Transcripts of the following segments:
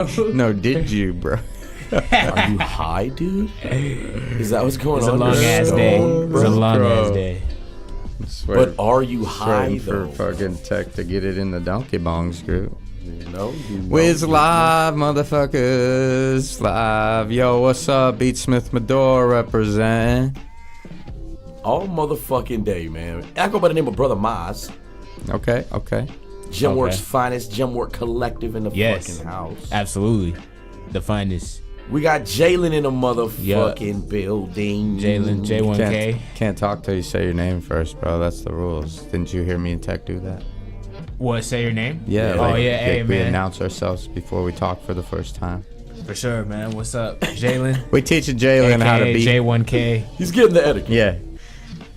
No, did you, bro? Are you high, dude? Is that what's going on? It's a long ass day. It's a long ass day. But are you high for though? fucking tech to get it in the Donkey Bongs group. Wiz live, motherfuckers. Live. Yo, what's up? Beat Smith Medora represent. All motherfucking day, man. I go by the name of Brother Maz. Okay. Gemworks finest, Gemwork collective in the fucking house. Absolutely. The finest. We got Jalen in the motherfucking building. Jalen, J1K. Can't talk till you say your name first, bro. That's the rules. Didn't you hear me and Tech do that? What, say your name? Yeah. Hey, we man. announce ourselves before we talk for the first time. For sure, man. What's up, Jalen? We teaching Jalen how to be J1K. He's getting the etiquette. Yeah.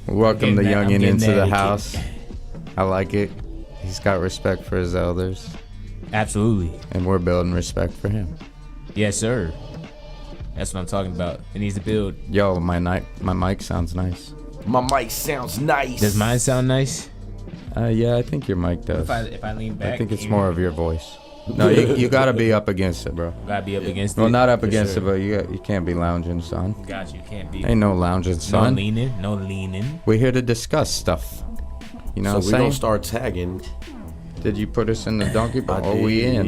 Welcome the youngin into the etiquette. house. I like it. He's got respect for his elders. Absolutely. And we're building respect for him. Yes, sir. That's what I'm talking about. It needs to build. Yo, my mic sounds nice. My mic sounds nice. Does mine sound nice? Yeah, I think your mic does. If I lean back, I think it's more of your voice. No, you gotta be up against it, bro. Gotta be up against it. Well, not up against it, but you can't be lounging, son. Got you. Can't be. Ain't no lounging, son. No leaning. We're here to discuss stuff. You know what I'm So we saying? don't start tagging. Did you put us in the donkey ball? Oh, we in.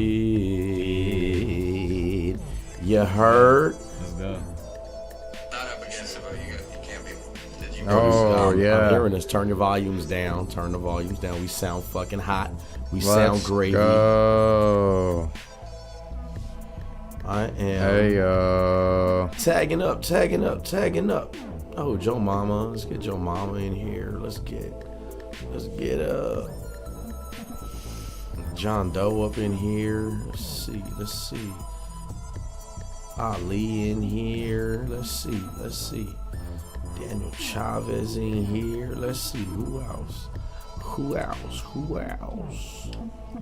You heard? Let's go. Oh, yeah. I'm hearing us. Turn your volumes down. Turn the volumes down. We sound fucking hot. We sound gravy. Go. I am Hey, tagging up. Oh, Joe Mama. Let's get Joe Mama in here. Let's get John Doe up in here. Let's see. Ali in here. Let's see. Daniel Chavez in here. Let's see. Who else?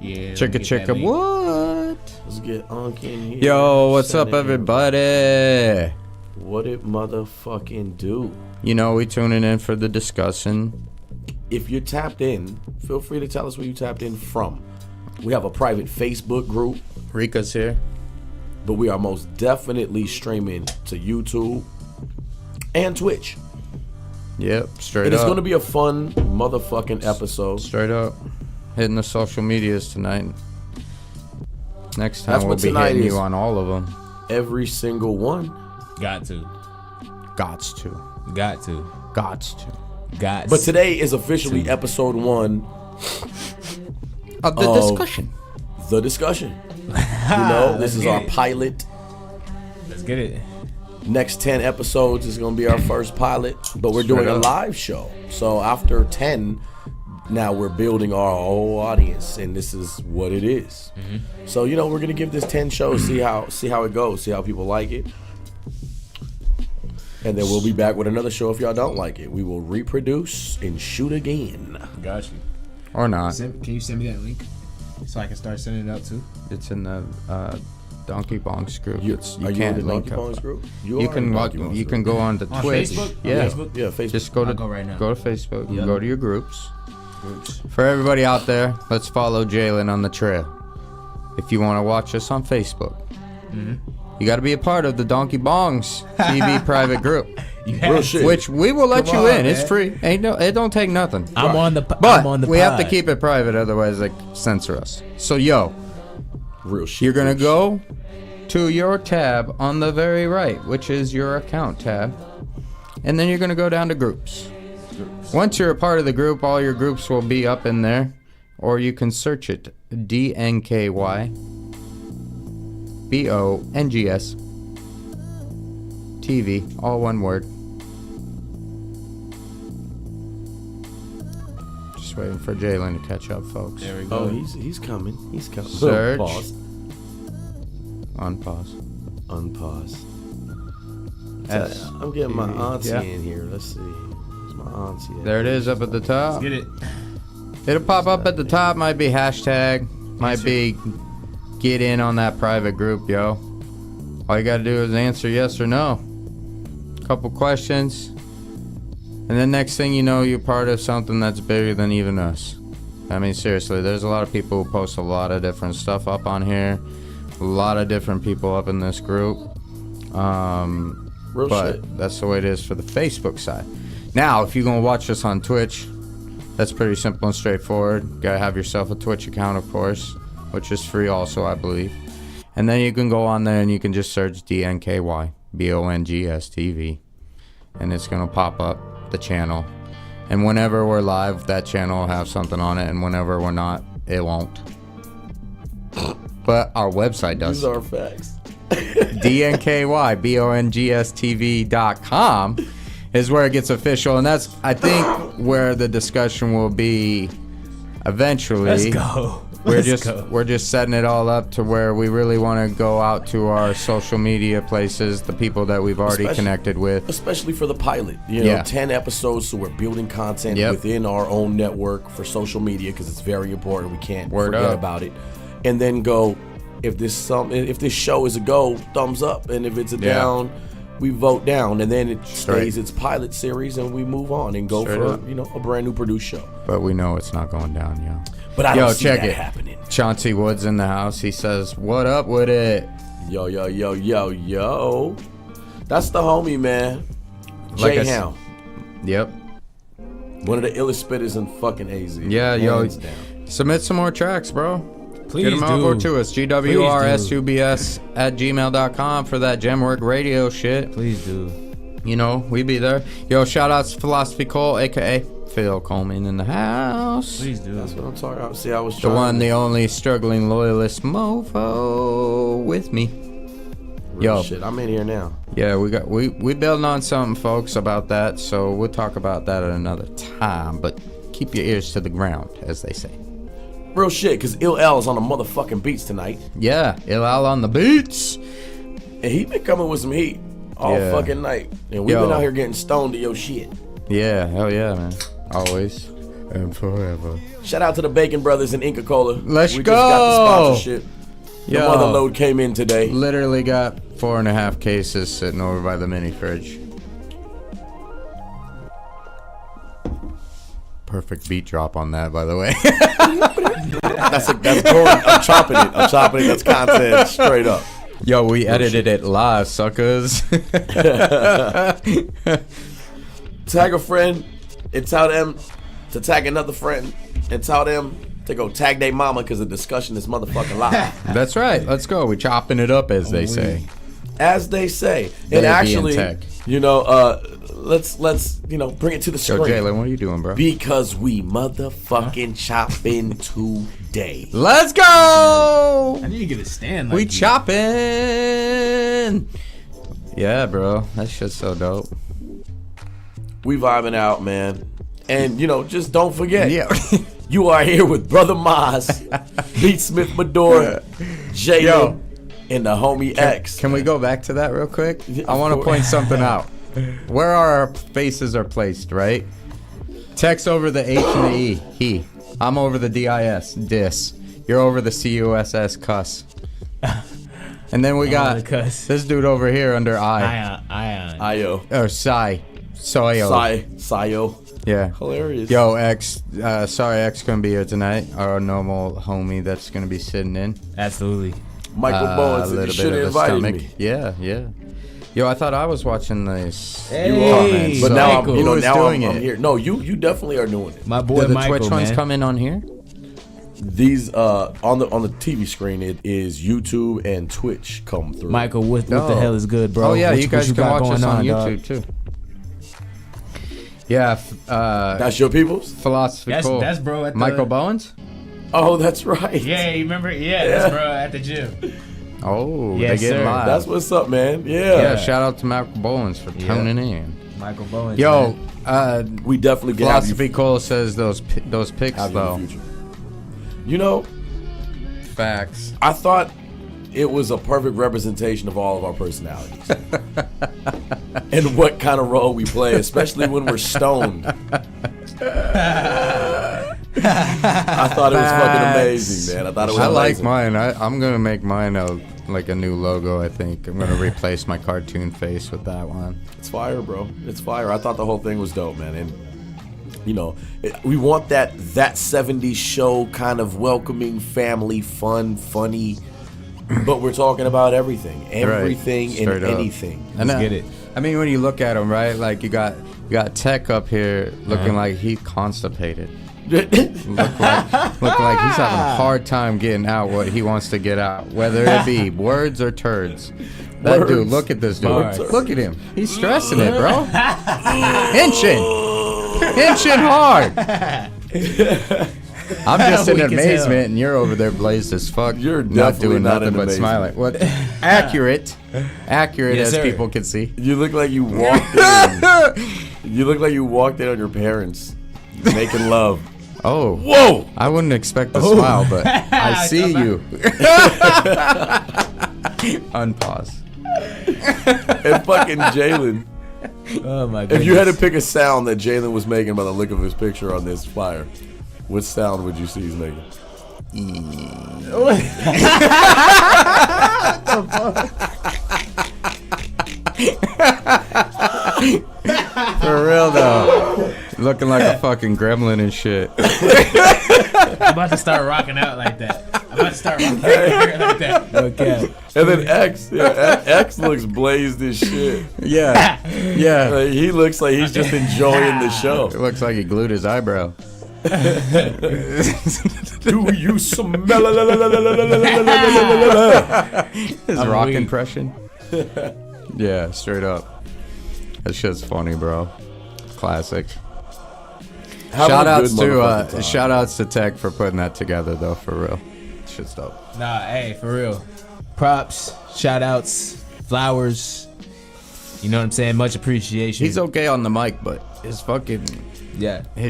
Yeah. chicka, what? Let's get Unk in here. Yo, what's Send up, it in. everybody? What it motherfucking do? You know, we tuning in for the discussion. If you're tapped in, feel free to tell us where you tapped in from. We have a private Facebook group, Rika's here. but we are most definitely streaming to YouTube and Twitch. Yep, straight And up. it's going to be a fun motherfucking episode. Straight up. Hitting the social medias tonight. Next time That's we'll what be tonight hitting is. you on all of them. Every single one. Got to. Gots to. But today is officially episode 1 Of the discussion. The discussion. This is our pilot. Let's get it. Next 10 episodes is going to be our first pilot, but we're doing a live show. So after 10, now we're building our whole audience, and this is what it is. So, we're going to give this 10 shows, see how it goes, see how people like it. And then we'll be back with another show if y'all don't like it. We will reproduce and shoot again. Got you. Or not. Can you send me that link so I can start sending it out too? It's in the Donkey Bongs group. You can't in the link Donkey up. Bongs group? You can go on to On Twitch. Facebook? Yeah. Yeah, Facebook. Just go to I'll go right now. Go to Facebook. Yeah. Go to your groups. For everybody out there, let's follow Jalen on the trail. If you want to watch us on Facebook, you got to be a part of the Donkey Bongs TV private group, Real shit. which we will let Come you on, in. It's man. free. It don't take nothing. I'm on the But we have to pod. keep it private, otherwise they censor us. So Real shit. you're gonna go to your tab on the very right, which is your account tab, and then you're gonna go down to groups. Once you're a part of the group, all your groups will be up in there, or you can search it DNKYBONGS TV, all one word. Just waiting for Jalen to catch up, folks. There we go. Oh, he's coming. He's coming. Search. Pause. Unpause. Unpause. S. I'm getting my auntie Yeah. in here. Let's see. Where's my auntie at? There it is up at the top. Get it. It'll pop up at the top. Might be hashtag. Might be get in on that private group, yo. All you gotta do is answer yes or no. Couple questions. And then next thing you know, you're part of something that's bigger than even us. I mean, seriously, there's a lot of people who post a lot of different stuff up on here. A A lot of different people up in this group. Real But shit. that's the way it is for the Facebook side. Now, if you're going to watch us on Twitch, that's pretty simple and straightforward. Got to have yourself a Twitch account, of course, which is free also, I believe. And then you can go on there and you can just search DNKY, BONGS TV. And it's going to pop up the channel. And whenever we're live, that channel will have something on it. And whenever we're not, it won't. But our website does. These are facts. DNKYBONGSTV.com is where it gets official, and that's, I think, where the discussion will be eventually. Let's go. We're just setting it all up to where we really want to go out to our social media places, the people that we've already connected with. Especially for the pilot. You know, 10 episodes, so we're building content within our own network for social media because it's very important. We can't forget about it. And then go, if this show is a go, thumbs up, and if it's a down, we vote down, and then it stays its pilot series, and we move on and go for a brand new produced show. But we know it's not going down, yo. But I don't see that happening. Chauncey Woods in the house. He says, "What up with it?" Yo. That's the homie, man. Jay Hound. Yep. One of the illest spitters in fucking AZ. Yeah, yo. Submit some more tracks, bro. Please get them over to us. GWRSUBS@gmail.com for that Gemwork radio shit. Please do. You know, we be there. Yo, shout outs to Philosophy Cole, aka Phil Coleman in the house. Please do. That's what I'm talking about. See, I was The trying. one, the only struggling loyalist mofo with me. Real Yo, shit. I'm in here now. yeah, we building on something, folks, about that. So we'll talk about that at another time. But keep your ears to the ground, as they say. Real shit, because Ill L's on the motherfucking beats tonight. Yeah, Ilal on the beats. And he been coming with some heat all fucking night. And we've been out here getting stoned to your shit. Yeah, hell yeah, man. Always and forever. Shout out to the Bacon Brothers and Inca Cola. Let's we go. just got the sponsorship. The Yo. mother load came in today. Literally got 4.5 cases sitting over by the mini fridge. Perfect beat drop on that, by the way. That's gold. I'm chopping it. That's content straight up. Yo, we edited it live, suckers. Tag a friend and tell them to tag another friend and tell them to go tag their mama because the discussion is motherfucking live. That's right. Let's go. We chopping it up, as they say. As they say. They And be in actually, tech. let's bring it to the Yo, screen. Jalen, what are you doing, bro? Because we motherfucking chopping today. Let's go. I need to get a stand. Like We you. chopping. Yeah, bro. That shit's so dope. We vibing out, man. And, just don't forget. Yeah. You are here with Brother Maz, Beat Smith Medora, Jalen, and the homie X. Can we go back to that real quick? Yeah, I want to of point something out. Where our faces are placed, right? Text over the H and the E, he. I'm over the DIS, dis. You're over the CUSS, cuss. And then we got the cuss. this dude over here under I. Ion. Ayo. Or Psy. Soyo. Sayo. Yeah. Hilarious. Yo, X, sorry X couldn't be here tonight. Our normal homie that's going to be sitting in. Absolutely. Michael Bowen said you should have invited me. Yeah. Yo, I thought I was watching this. Hey, comments. But So now Michael. who is doing I'm it? here. No, you definitely are doing it. My boy Did the Michael, Twitch ones man. come in on here? These on the TV screen it is YouTube and Twitch come through. Michael, what the Oh. hell is good, bro? Oh yeah, What you guys what can got watch us going on dog? YouTube too. Yeah, That's your people's? Philosophy That's- Cool. that's bro at the- Michael Bowens? Oh, that's right. Yeah, you remember? Yeah, that's bro at the gym. Oh, Yes, they get sir. live. That's what's up, man. yeah, shout out to Michael Bowens for tuning in. Michael Bowen. Yo, We definitely can have you, Philosophy Cole says those picks have you though. in the future. You know, Facts. I thought it was a perfect representation of all of our personalities. And what kind of role we play, especially when we're stoned. I thought it was fucking amazing, man. I thought it was I like amazing. mine. I'm gonna make mine a new logo. I think I'm gonna replace my cartoon face with that one. It's fire, bro. It's fire. I thought the whole thing was dope, man. And we want that 70s show kind of welcoming, family, funny But we're talking about everything and Straight up. anything. And Let's get it. I mean, when you look at him, right? Like you got Tech up here looking like he constipated. look like he's having a hard time getting out what he wants to get out, whether it be words or turds. That dude, look at this dude. Bars. Look at him. He's stressing it, bro. Hinching hard. I'm just in Weak as amazement, hell. and you're over there blazed as fuck. You're not definitely doing not nothing in but amazement. smiling. What? Accurate Yes, as sir. people can see. You look like you walked in. You look like you walked in on your parents making love. Oh, Whoa! I wouldn't expect a smile, but I see you. Unpause. And fucking Jalen. Oh my goodness. If you had to pick a sound that Jalen was making by the look of his picture on this flyer, what sound would you see he's making? For real though, looking like a fucking gremlin and shit. I'm about to start rocking out like that. I'm about to start rocking out like that. Okay. And then X looks blazed as shit. Yeah, yeah. Like, he looks like he's just enjoying the show. It looks like he glued his eyebrow. Do you smell? His I'm rock weak. impression. Yeah, straight up. That shit's funny, bro. Classic. Shout outs to Tech for putting that together though, for real. Shit's dope. Nah, hey, for real. Props, shout outs, flowers. You know what I'm saying? Much appreciation. He's okay on the mic, but his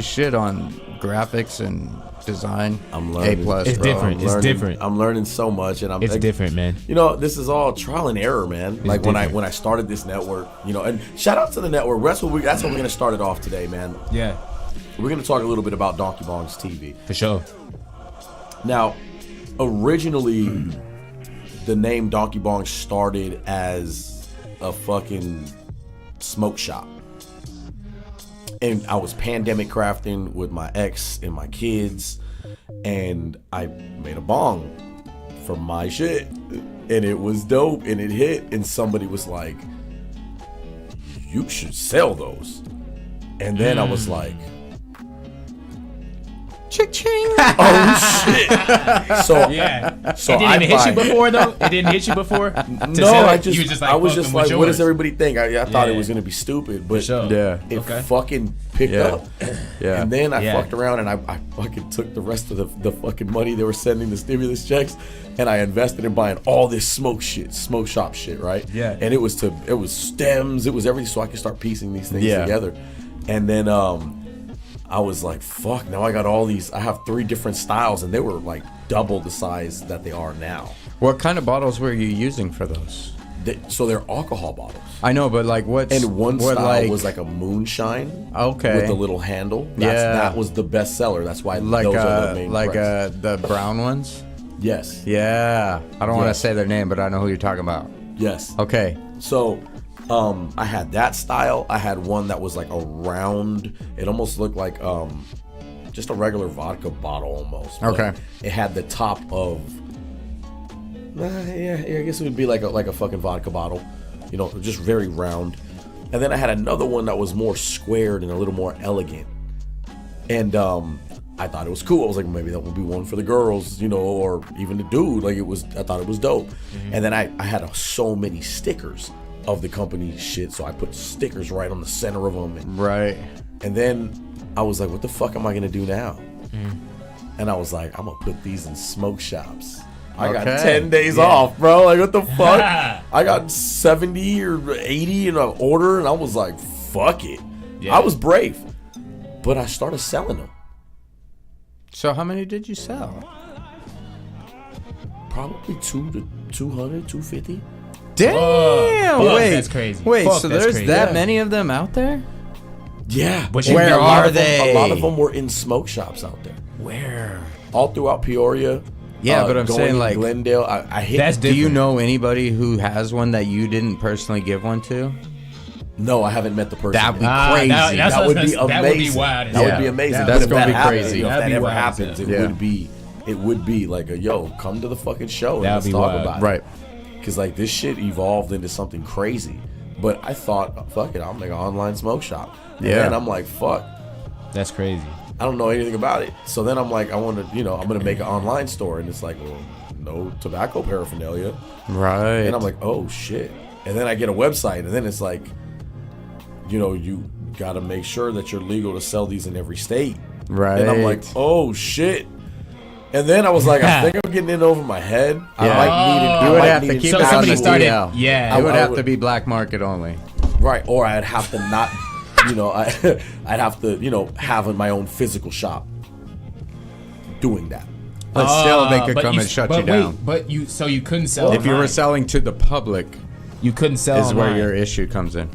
shit on graphics and design, I'm learning. A plus. It's bro. different. It's different. I'm learning so much, and It's different, man. You know, this is all trial and error, man. Like different. when I started this network, you know, and shout out to the network. That's what we're gonna start it off today, man. Yeah, We're gonna talk a little bit about Donkey Bongs TV. for sure. Now, originally, the name Donkey Bong started as a fucking smoke shop. And I was pandemic crafting with my ex and my kids, and I made a bong for my shit. And it was dope, and it hit, and somebody was like, you should sell those. And then I was like, Chick-ching. oh shit. So Yeah. So It didn't I even hit you buy- before, though? It didn't hit you before? No, I was just fucking like, with what yours. does everybody think? I thought it Yeah. was gonna be stupid, but sure. Yeah. it Okay. fucking picked Yeah. up. Yeah. And then I Yeah. fucked around and I fucking took the rest of the fucking money they were sending, the stimulus checks, and I invested in buying all this smoke shop shit, right? Yeah. And it was stems, it was everything, so I could start piecing these things Yeah. together. And then I was like, fuck, now I got all these. I have 3 different styles, and they were like double the size that they are now. What kind of bottles were you using for those? So they're alcohol bottles. I know, but like what's And one what, style was like a moonshine. Okay. With the little handle. Yeah. That was the best seller. That's why like those are the main price. the brown ones. Yes. Yeah, I don't want to Yes. say their name, but I know who you're talking about. Yes. Okay. So I had that style. I had one that was like a round. It almost looked like just a regular vodka bottle almost. but Okay. It had the top of yeah, I guess it would be like a fucking vodka bottle. You know, just very round. And then I had another one that was more squared and a little more elegant. And I thought it was cool. I was like, maybe that would be one for the girls, you know, or even the dude. Like I thought it was dope. And then I had so many stickers of the company shit, so I put stickers right on the center of them. Right. And then I was like, what the fuck am I gonna do now? And I was like, I'm gonna put these in smoke shops. I got Okay. 10 days off, bro. Like, what the fuck? I got 70 or 80 in an order, and I was like, fuck it. Yeah. I was brave. But I started selling them. So how many did you sell? Probably 200, 250. Damn! Fuck, wait, that's crazy. Wait, Fuck, so that's there's crazy. that Yeah. many of them out there? Yeah. But you- Where a lot are of them- they? A lot of them were in smoke shops out there. Where? All throughout Peoria. Yeah, but I'm going saying, in like, Glendale. I hit. That's Do you different. know anybody who has one that you didn't personally give one to? No, I haven't met the person. That'd be Ah, crazy. that's That what would I was be gonna say. amazing. That would be wild. That Yeah. would be amazing. That's But if gonna that be happens, crazy. you know, if That'd that be ever wild, happens, it yeah. would be it would be like a yo, come to the fucking show and That'd let's be talk wild. about it. Right. Because like this shit evolved into something crazy. But I thought, fuck it, I'll make an online smoke shop. And Yeah. then I'm like, fuck, That's crazy. I don't know anything about it. So then I'm like, I want to, I'm going to make an online store. And it's like, well, no tobacco paraphernalia. Right. And I'm like, oh shit. And then I get a website, and then it's like, you got to make sure that you're legal to sell these in every state. Right. And I'm like, oh shit. And then I was like, I think I'm getting in over my head. I Yeah. might need it. You I would might have to need it keep So it on somebody the started- DL. yeah. It would I have would- to be black market only. Right, or I'd have to not, I'd have to, have my own physical shop doing that. But still, they could But come and shut you down. But you couldn't sell. If you were online. selling to the public, you couldn't sell is online. where your issue comes in.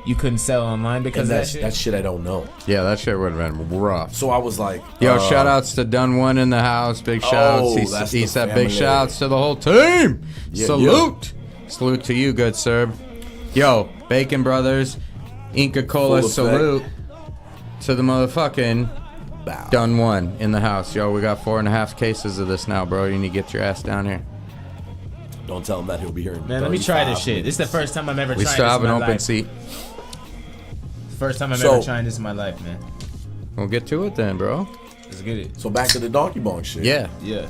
You couldn't sell online because And of that that's shit. shit I don't know. Yeah, that shit would have been rough. So I was like, Yo, shout outs to Dun One in the house. Big shouts. Oh, He, that's he the said big family. shouts to the whole team. Yeah, Salute. Salute to you, good sir. Yo, Bacon Brothers, Inca Cola, Full effect. salute to the motherfucking bow. Dun One in the house. Yo, we got 4.5 cases of this now, bro. You need to get your ass down here. Don't tell him that he'll be here in Man, let me try this 35 shit. This is the first time I'm ever We trying still this have in an my open life. seat. First time I'm So- ever trying this in my life, man. We'll get to it then, bro. Let's get it. So back to the Donkey Bong shit. Yeah. Yeah.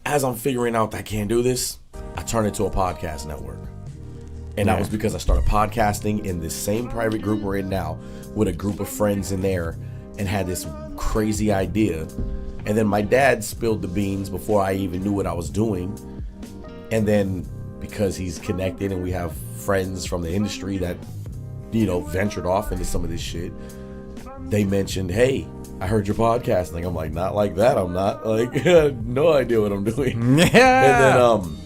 As I'm figuring out that I can't do this, I turn it to a podcast network. And that Yeah. was because I started podcasting in this same private group we're in now with a group of friends in there and had this crazy idea. And then my dad spilled the beans before I even knew what I was doing. And then because he's connected and we have friends from the industry that, ventured off into some of this shit, they mentioned, hey, I heard your podcast. And I'm like, not like that. I'm not. Like, I had no idea what I'm doing. Yeah. And then,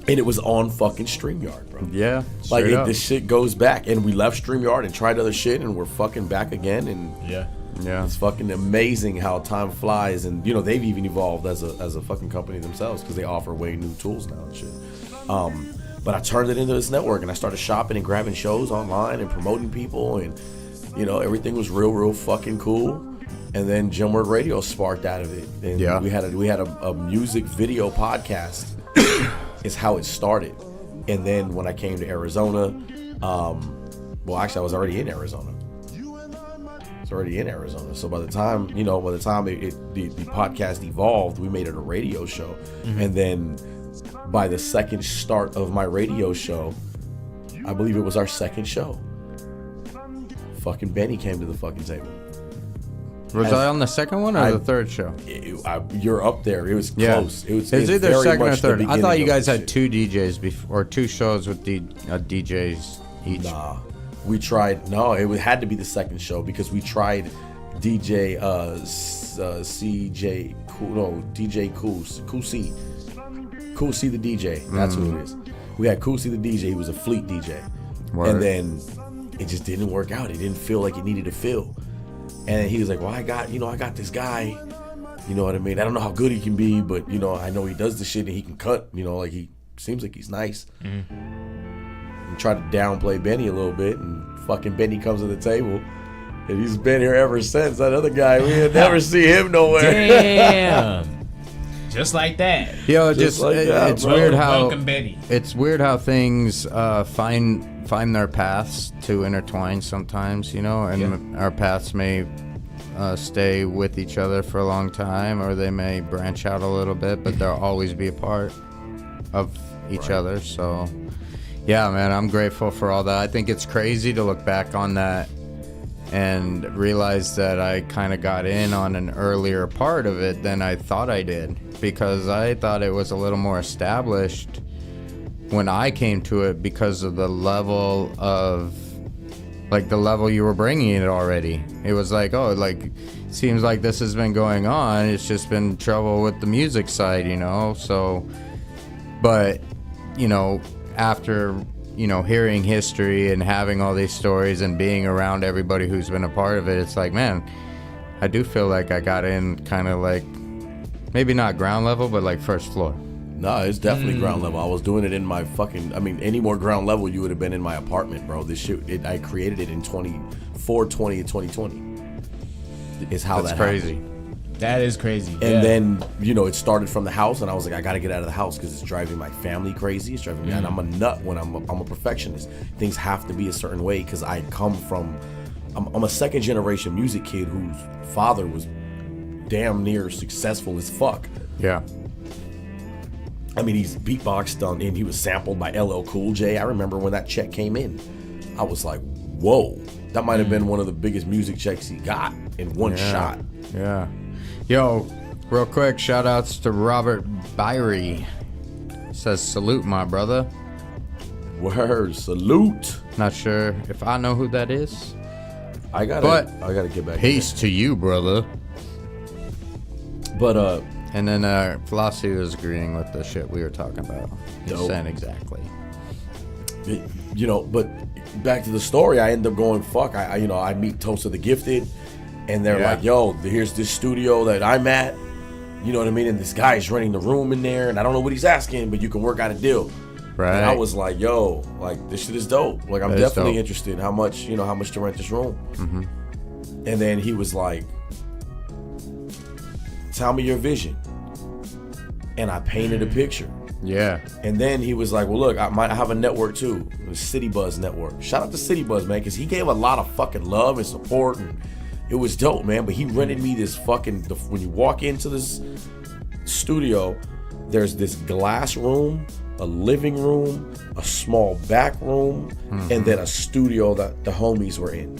and it was on fucking StreamYard, bro. Yeah. Like, straight up. this shit goes back. And we left StreamYard and tried other shit, and we're fucking back again. And Yeah. Yeah. it's fucking amazing how time flies. And, they've even evolved as a fucking company themselves because they offer way new tools now and shit. But I turned it into this network, and I started shopping and grabbing shows online and promoting people. And, everything was real fucking cool. And then Gemword Radio sparked out of it. And Yeah. we had a music video podcast is how it started. And then when I came to Arizona, well, actually I was already in Arizona. It's already in Arizona. So by the time, the podcast evolved, we made it a radio show. Mm-hmm. And then by the second start of my radio show, I believe it was our second show, fucking Benny came to the fucking table. Was I on the second one or the third show? You're up there. It was Yeah. close. It was It's either very second or much the third. I beginning thought you of guys this had shit. 2 DJs before, or 2 shows with DJs each. Nah, we tried. No, it had to be the second show because we tried DJ CJ Cool. No, DJ Cool C the DJ. That's who it is. We had Cool C the DJ. He was a fleet DJ, Word. and then it just didn't work out. It didn't feel like it needed to feel. And he was like, "Well, I got this guy. You know what I mean? I don't know how good he can be, but I know he does the shit and he can cut. Like he seems like he's nice." And tried to downplay Benny a little bit, and fucking Benny comes to the table, and he's been here ever since. That other guy, we had never see him nowhere. Damn. Just like that. Yo, Just like that, it's bro. weird how Welcome, Benny. it's weird how things find their paths to intertwine sometimes, and our paths may stay with each other for a long time, or they may branch out a little bit, but they'll always be a part of each other. So, yeah, man, I'm grateful for all that. I think it's crazy to look back on that and realize that I kind of got in on an earlier part of it than I thought I did, because I thought it was a little more established when I came to it because of the level of, like, the level you were bringing it already. It was like, oh, like, seems like this has been going on. It's just been trouble with the music side, so, but, after, hearing history and having all these stories and being around everybody who's been a part of it, it's like, man, I do feel like I got in kind of like, maybe not ground level, but like first floor. No, it's definitely ground level. I was doing it in my fucking. I mean, any more ground level, you would have been in my apartment, bro. This shit, I created it in 4/20 of 2020. Is how That's that crazy. happened. That is crazy. And then, you know, it started from the house, and I was like, I gotta get out of the house because it's driving my family crazy. It's driving me, and I'm a nut when I'm a perfectionist. Things have to be a certain way because I come from, I'm a second generation music kid whose father was damn near successful as fuck. Yeah. I mean, he's beatboxed on, and he was sampled by LL Cool J. I remember when that check came in, I was like, whoa, that might have been one of the biggest music checks he got in one shot. Yeah. Yo, real quick, shout outs to Robert Byrie. Says salute, my brother. Word, salute. Not sure if I know who that is. I gotta get back. Peace to you, brother. But and then Flossie was agreeing with the shit we were talking about. He's Dope. saying exactly. You know, but back to the story, I end up going, fuck, I meet Toast of the Gifted, and they're like, yo, here's this studio that I'm at, you know what I mean, and this guy's renting the room in there, and I don't know what he's asking, but you can work out a deal. Right. And I was like, yo, like, this shit is dope. Like, I'm That is definitely dope. interested. How much to rent this room? Mm-hmm. And then he was like, tell me your vision. And I painted a picture. Yeah. And then he was like, well, look, I have a network too, the City Buzz Network. Shout out to City Buzz, man, because he gave a lot of fucking love and support, and it was dope, man. But he rented me this fucking, when you walk into this studio, there's this glass room, a living room, a small back room, and then a studio that the homies were in.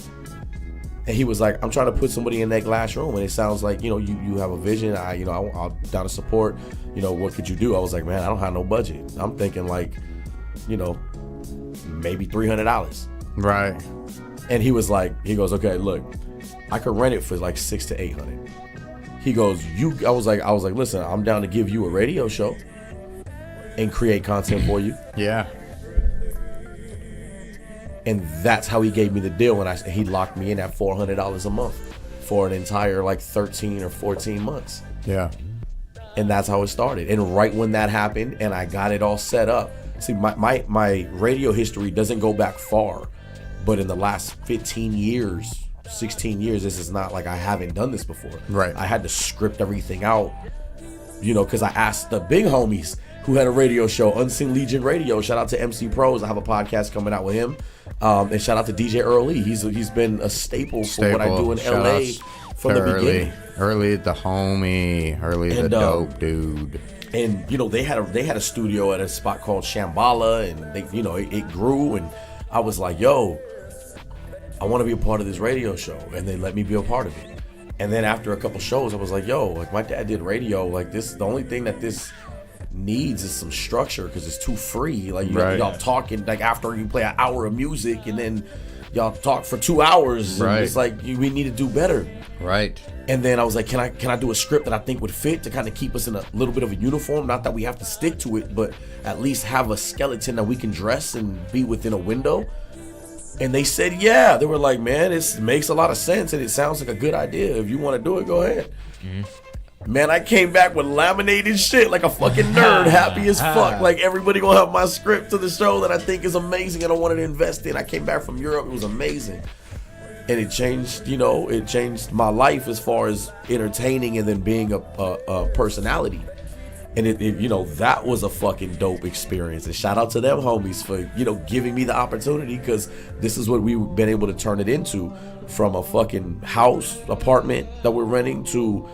And he was like, I'm trying to put somebody in that glass room, and it sounds like, you know, you have a vision. I'll down to support. You know, what could you do? I was like, man, I don't have no budget. I'm thinking like, you know, maybe $300. Right. And he was like, he goes, okay, look, I could rent it for like $600 to $800. He goes, I was like, listen, I'm down to give you a radio show and create content for you. Yeah. And that's how he gave me the deal. And he locked me in at $400 a month for an entire like 13 or 14 months. Yeah. And that's how it started. And right when that happened and I got it all set up. See, my radio history doesn't go back far, but in the last 15 years, 16 years, this is not like I haven't done this before. Right. I had to script everything out, you know, because I asked the big homies who had a radio show, Unseen Legion Radio. Shout out to MC Pros. I have a podcast coming out with him. And shout out to DJ Early. He's been a staple for what I do in Shout LA outs from the beginning. Early the homie. Early the dope dude. And you know, they had a studio at a spot called Shambhala, and they, you know, it grew, and I was like, yo, I want to be a part of this radio show, and they let me be a part of it. And then after a couple shows, I was like, yo, like my dad did radio, like this, the only thing that this needs is some structure because it's too free. Like y'all talking like after you play an hour of music, and then y'all talk for 2 hours. And it's like we need to do better. Right. And then I was like, can I do a script that I think would fit to kind of keep us in a little bit of a uniform? Not that we have to stick to it, but at least have a skeleton that we can dress and be within a window. And they said, yeah. They were like, man, it makes a lot of sense and it sounds like a good idea. If you want to do it, go ahead. Man, I came back with laminated shit like a fucking nerd, happy as fuck. Like everybody gonna have my script to the show that I think is amazing and I wanted to invest in. I came back from Europe, it was amazing. And it changed, you know, it changed my life as far as entertaining and then being a personality. And it, you know, that was a fucking dope experience. And shout out to them homies for, you know, giving me the opportunity, because this is what we've been able to turn it into, from a fucking house apartment that we're renting to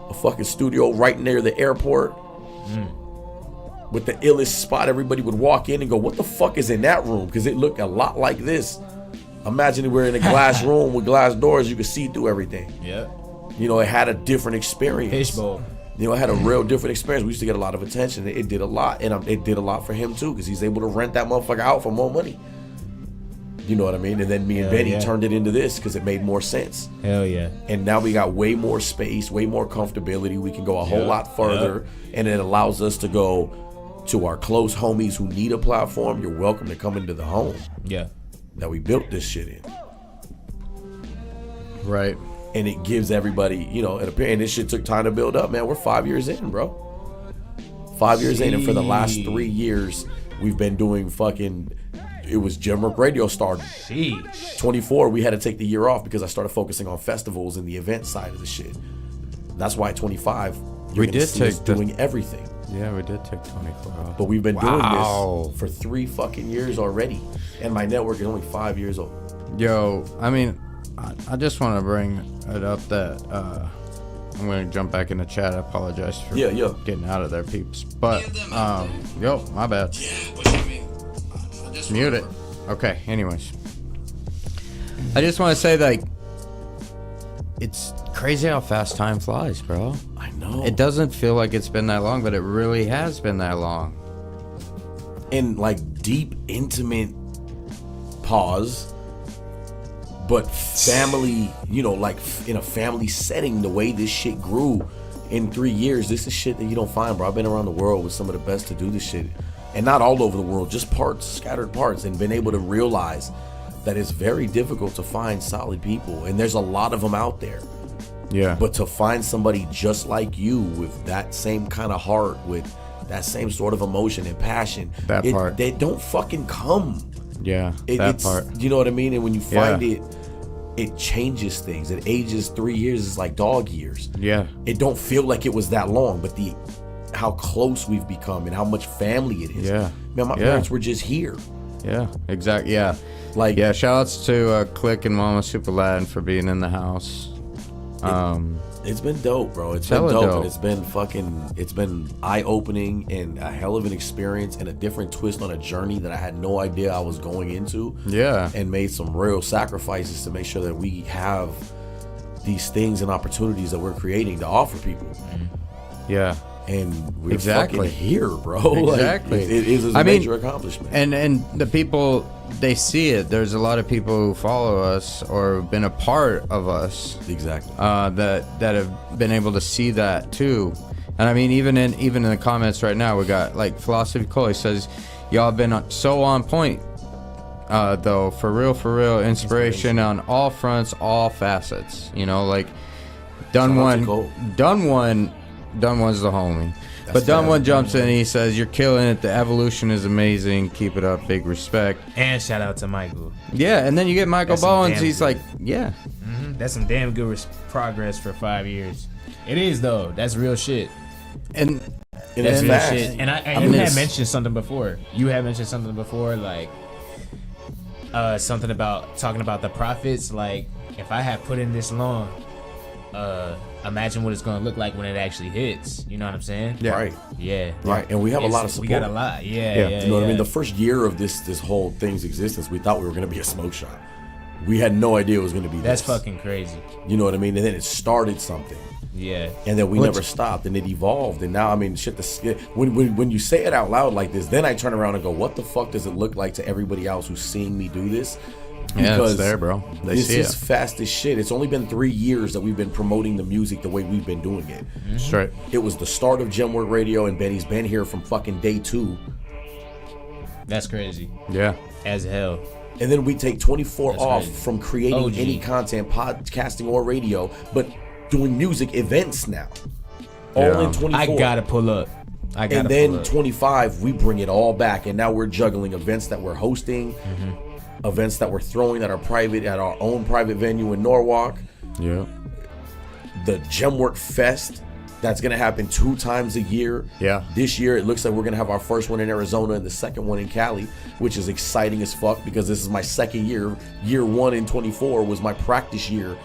a fucking studio right near the airport with the illest spot. Everybody would walk in and go, what the fuck is in that room? Because it looked a lot like this. Imagine we're in a glass room with glass doors. You could see through everything. Yeah. You know, it had a different experience. Fishbowl. You know, it had a real different experience. We used to get a lot of attention. It did a lot. And it did a lot for him, too, because he's able to rent that motherfucker out for more money. You know what I mean? And then me and Benny turned it into this because it made more sense. Hell yeah. And now we got way more space, way more comfortability. We can go a whole lot further. And it allows us to go to our close homies who need a platform. You're welcome to come into the home. Yeah. That we built this shit in. Right. And it gives everybody, you know, and this shit took time to build up, man. We're 5 years in, bro. 5 years in, and for the last 3 years, we've been doing fucking, it was Jamrock Radio started. 24, we had to take the year off because I started focusing on festivals and the event side of the shit. That's why at 25, We you're gonna did see us take the- doing everything. Yeah, we did take 24 off. But we've been doing Wow. this for 3 fucking years already. And my network is only 5 years old. Yo, I mean, I just want to bring it up that I'm going to jump back in the chat. I apologize for Yeah. getting out of there, peeps. But, yo, my bad. Mute it. Okay, anyways. I just want to say, like, it's crazy how fast time flies, bro. I know. It doesn't feel like it's been that long, but it really has been that long. In like deep, intimate pause, but family, you know, like in a family setting, the way this shit grew in 3 years, this is shit that you don't find, bro. I've been around the world with some of the best to do this shit. And not all over the world, just parts, scattered parts, and been able to realize that it's very difficult to find solid people. And there's a lot of them out there. Yeah. But to find somebody just like you with that same kind of heart, with that same sort of emotion and passion, That part. they don't fucking come. Yeah, that It's, part. you know what I mean? And when you find Yeah. it changes things. It ages 3 years is like dog years. Yeah. It don't feel like it was that long, but how close we've become and how much family it is. Yeah. Man, my Yeah. parents were just here. Yeah, exactly. Yeah. Like, Yeah, shout outs to Click and Mama Super Latin for being in the house. it's been dope, bro. It's been Hella dope, dope. and it's been eye-opening and a hell of an experience and a different twist on a journey that I had no idea I was going into. Yeah. And made some real sacrifices to make sure that we have these things and opportunities that we're creating to offer people. Yeah. And we're Exactly. fucking here, bro. Exactly. Like, it is a I mean, major accomplishment. And the people, they see it. There's a lot of people who follow us or have been a part of us Exactly. that have been able to see that too. And I mean, even in the comments right now, we got like Philosophy Cole. He says, y'all have been so on point, though, for real, inspiration on all fronts, all facets. You know, like done Shout out to Cole. Done one's the homie. That's But Done fair. One jumps in and he says, you're killing it. The evolution is amazing. Keep it up. Big respect. And shout out to Michael. Yeah, and then you get Michael That's some Bowens. damn He's good. like, yeah. That's some damn good progress for 5 years. It is though. That's real shit. And And it's and fast. Shit. And I you mean, had it's- mentioned something before. Like something about talking about the profits. Like if I have put in this long, imagine what it's gonna look like when it actually hits. You know what I'm saying? Yeah. Right. Yeah. Right. And we have a lot of support. We got a lot. Yeah. Yeah. Yeah. You know what I mean? yeah. The first year of this whole thing's existence, we thought we were going to be a smoke shop. We had no idea it was going to be That's this. fucking crazy. You know what I mean? And then it started something. Yeah. And then we Which- never stopped, and it evolved. And now, I mean, shit. When you say it out loud like this, then I turn around and go, "What the fuck does it look like to everybody else who's seeing me do this?" Yeah, it's there, bro. They this see is it. fast as shit. It's only been 3 years that we've been promoting the music the way we've been doing it. Straight. It was the start of Gemwork Radio, and Benny's been here from fucking day 2. That's crazy. Yeah. As hell. And then we take 24 That's off crazy. from creating OG. any content, podcasting or radio, but doing music events now. All Yeah. in 24. I gotta pull up. And then 25, we bring it all back, and now we're juggling events that we're hosting, events that we're throwing that are private at our own private venue in Norwalk, Yeah. the Gemwork Fest that's gonna happen 2 times a year. Yeah. This year it looks like we're gonna have our first one in Arizona and the second one in Cali, which is exciting as fuck because this is my second year. Year 1 in 24 was my practice year.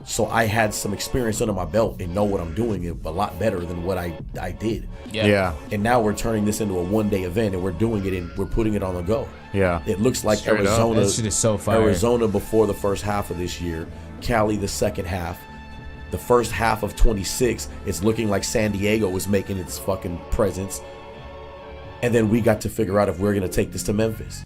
So I had some experience under my belt and know what I'm doing a lot better than what I did. Yeah. And now we're turning this into a one-day event, and we're doing it and we're putting it on the go. Yeah. It looks like Straight up. Arizona. That shit is so fire. Arizona before the first half of this year, Cali the second half. The first half of 26, it's looking like San Diego is making its fucking presence. And then we got to figure out if we're going to take this to Memphis.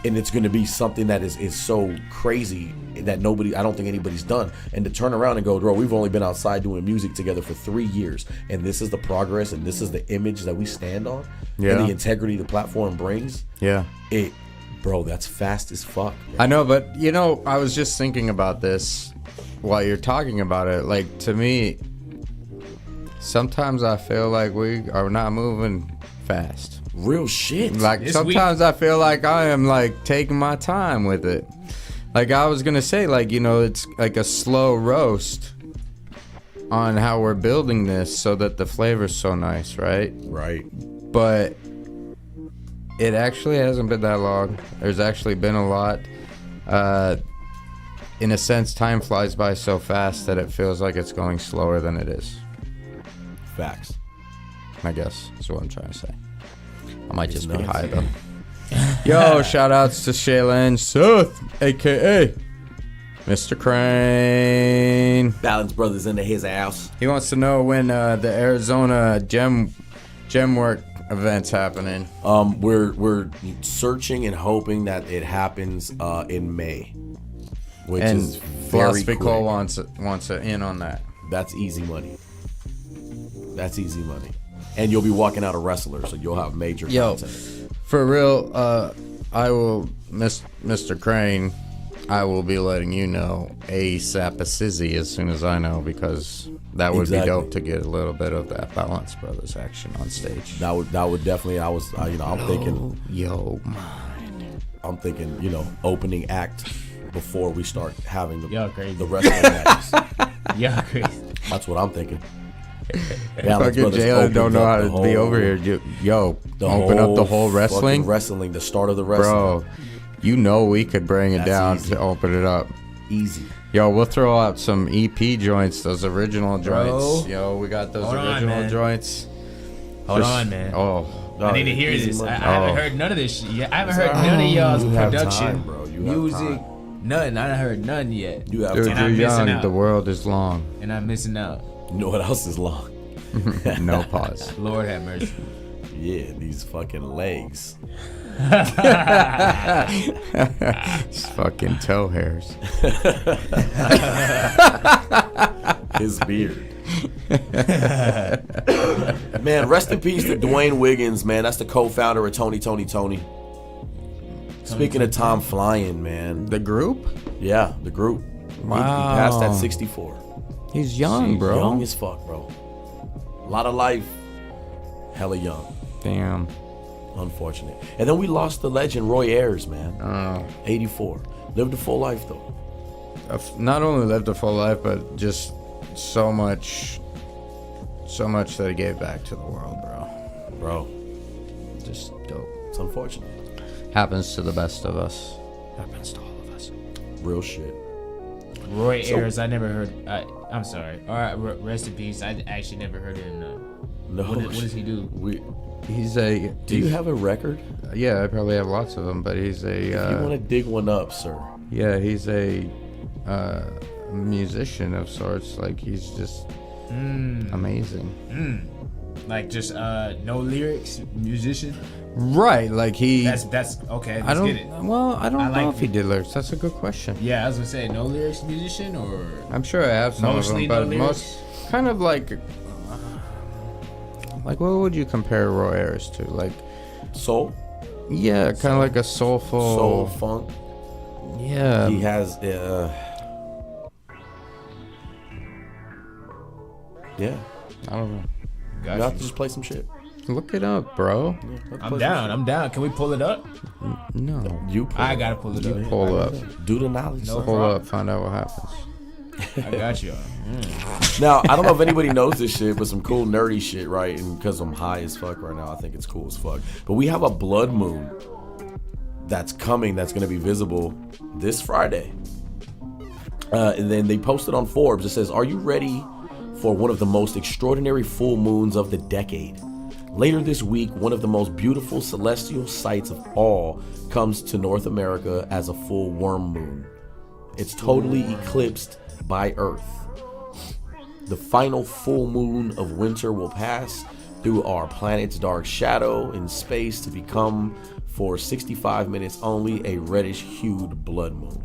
And it's going to be something that is so crazy that I don't think anybody's done. And to turn around and go, bro, we've only been outside doing music together for 3 years. And this is the progress and this is the image that we stand on. Yeah. And the integrity the platform brings. Yeah. Bro, that's fast as fuck. Bro. I know, but you know, I was just thinking about this while you're talking about it. Like, to me, sometimes I feel like we are not moving fast. Real shit. Like, This sometimes I feel like I am like taking my time with it. Like I was gonna say, like, you know, it's like a slow roast. on how we're building this so that the flavor's so nice, right? Right. But it actually hasn't been that long. There's actually been a lot. In a sense, time flies by so fast that it feels like it's going slower than it is. Facts. I guess that's what I'm trying to say. I might just be nuts. high though. Yo, shout outs to Shaylin Seth, aka Mr. Crane. Balance Brothers into his house. He wants to know when the Arizona gem work event's happening. We're searching and hoping that it happens in May, which And is very Philosophy quick. Cole wants it in on that. That's easy money. That's easy money. And you'll be walking out a wrestler, so you'll have major content. For real, I will, Mr. Crane, I will be letting you know ASAP as soon as I know, because that would Exactly. be dope to get a little bit of that Balance Brothers action on stage. That would definitely. I'm thinking. I'm thinking. Opening act before we start having Y'all crazy. the wrestling matches. Yeah, crazy. That's what I'm thinking. Fucking Jalen don't know how to be over here. Open up the whole wrestling? Wrestling, the start of the wrestling. Bro, you know we could bring it That's down easy. to open it up. Easy. Yo, we'll throw out some EP joints, those original Bro. joints. Yo, we got those Hold on, original man. joints. Hold Just- on, man. Oh, I need to hear Easy this. money. I haven't heard none of this shit yet. I haven't heard none of y'all's You have production, time, bro. You have music, time. nothing. I haven't heard none yet. You have dude, And time. I'm you're missing young. out. The world is long. And I'm missing out. You know what else is long? No pause. Lord have mercy. Yeah, these fucking legs. It's fucking toe hairs. His beard. Man, rest in peace to Dwayne Wiggins, man. That's the co-founder of Tony. Speaking of Tom flying, man. The group? Yeah, the group. He passed at 64. He's young, bro. Young as fuck, bro. A lot of life. Hella young. Damn. Unfortunate. And then we lost the legend Roy Ayers, man. Oh. 84. Lived a full life, though. Not only lived a full life, but just so much that he gave back to the world, bro. Bro, Just dope. it's unfortunate. Happens to the best of us. Happens to all of us. Real shit. Roy Ayers, I never heard. I'm sorry. All right, rest in peace. I actually never heard him. No. What does he do? Do you have a record? Yeah, I probably have lots of them, but he's If you want to dig one up, sir. he's a musician of sorts. Like, he's just amazing. Like just no lyrics, musician. Right, like he. That's okay. I Let's don't. get it. Well, I don't I know like if he did lyrics. That's a good question. Yeah, I was gonna say no lyrics, musician, or I'm sure I have some Mostly of them, no but lyrics? most kind of like what would you compare Roy Ayers to? Like, Soul? yeah, kind of like a soulful. Soul, funk. Yeah. He has, yeah. I don't know. You have to just play some shit. Look it up, bro. Yeah, have to play I'm some down. shit. I'm down. Can we pull it up? No. You pull I it. gotta pull it up. Pull up. Do the knowledge. No son. Pull problem. up. Find out what happens. I got you. Now, I don't know if anybody knows this shit, but some cool nerdy shit, right? And because I'm high as fuck right now, I think it's cool as fuck. But we have a blood moon that's coming that's going to be visible this Friday. And then they posted on Forbes. It says, "Are you ready for one of the most extraordinary full moons of the decade? Later this week, one of the most beautiful celestial sights of all comes to North America as a full worm moon. It's totally eclipsed by Earth. The final full moon of winter will pass through our planet's dark shadow in space to become, for 65 minutes only, a reddish-hued blood moon.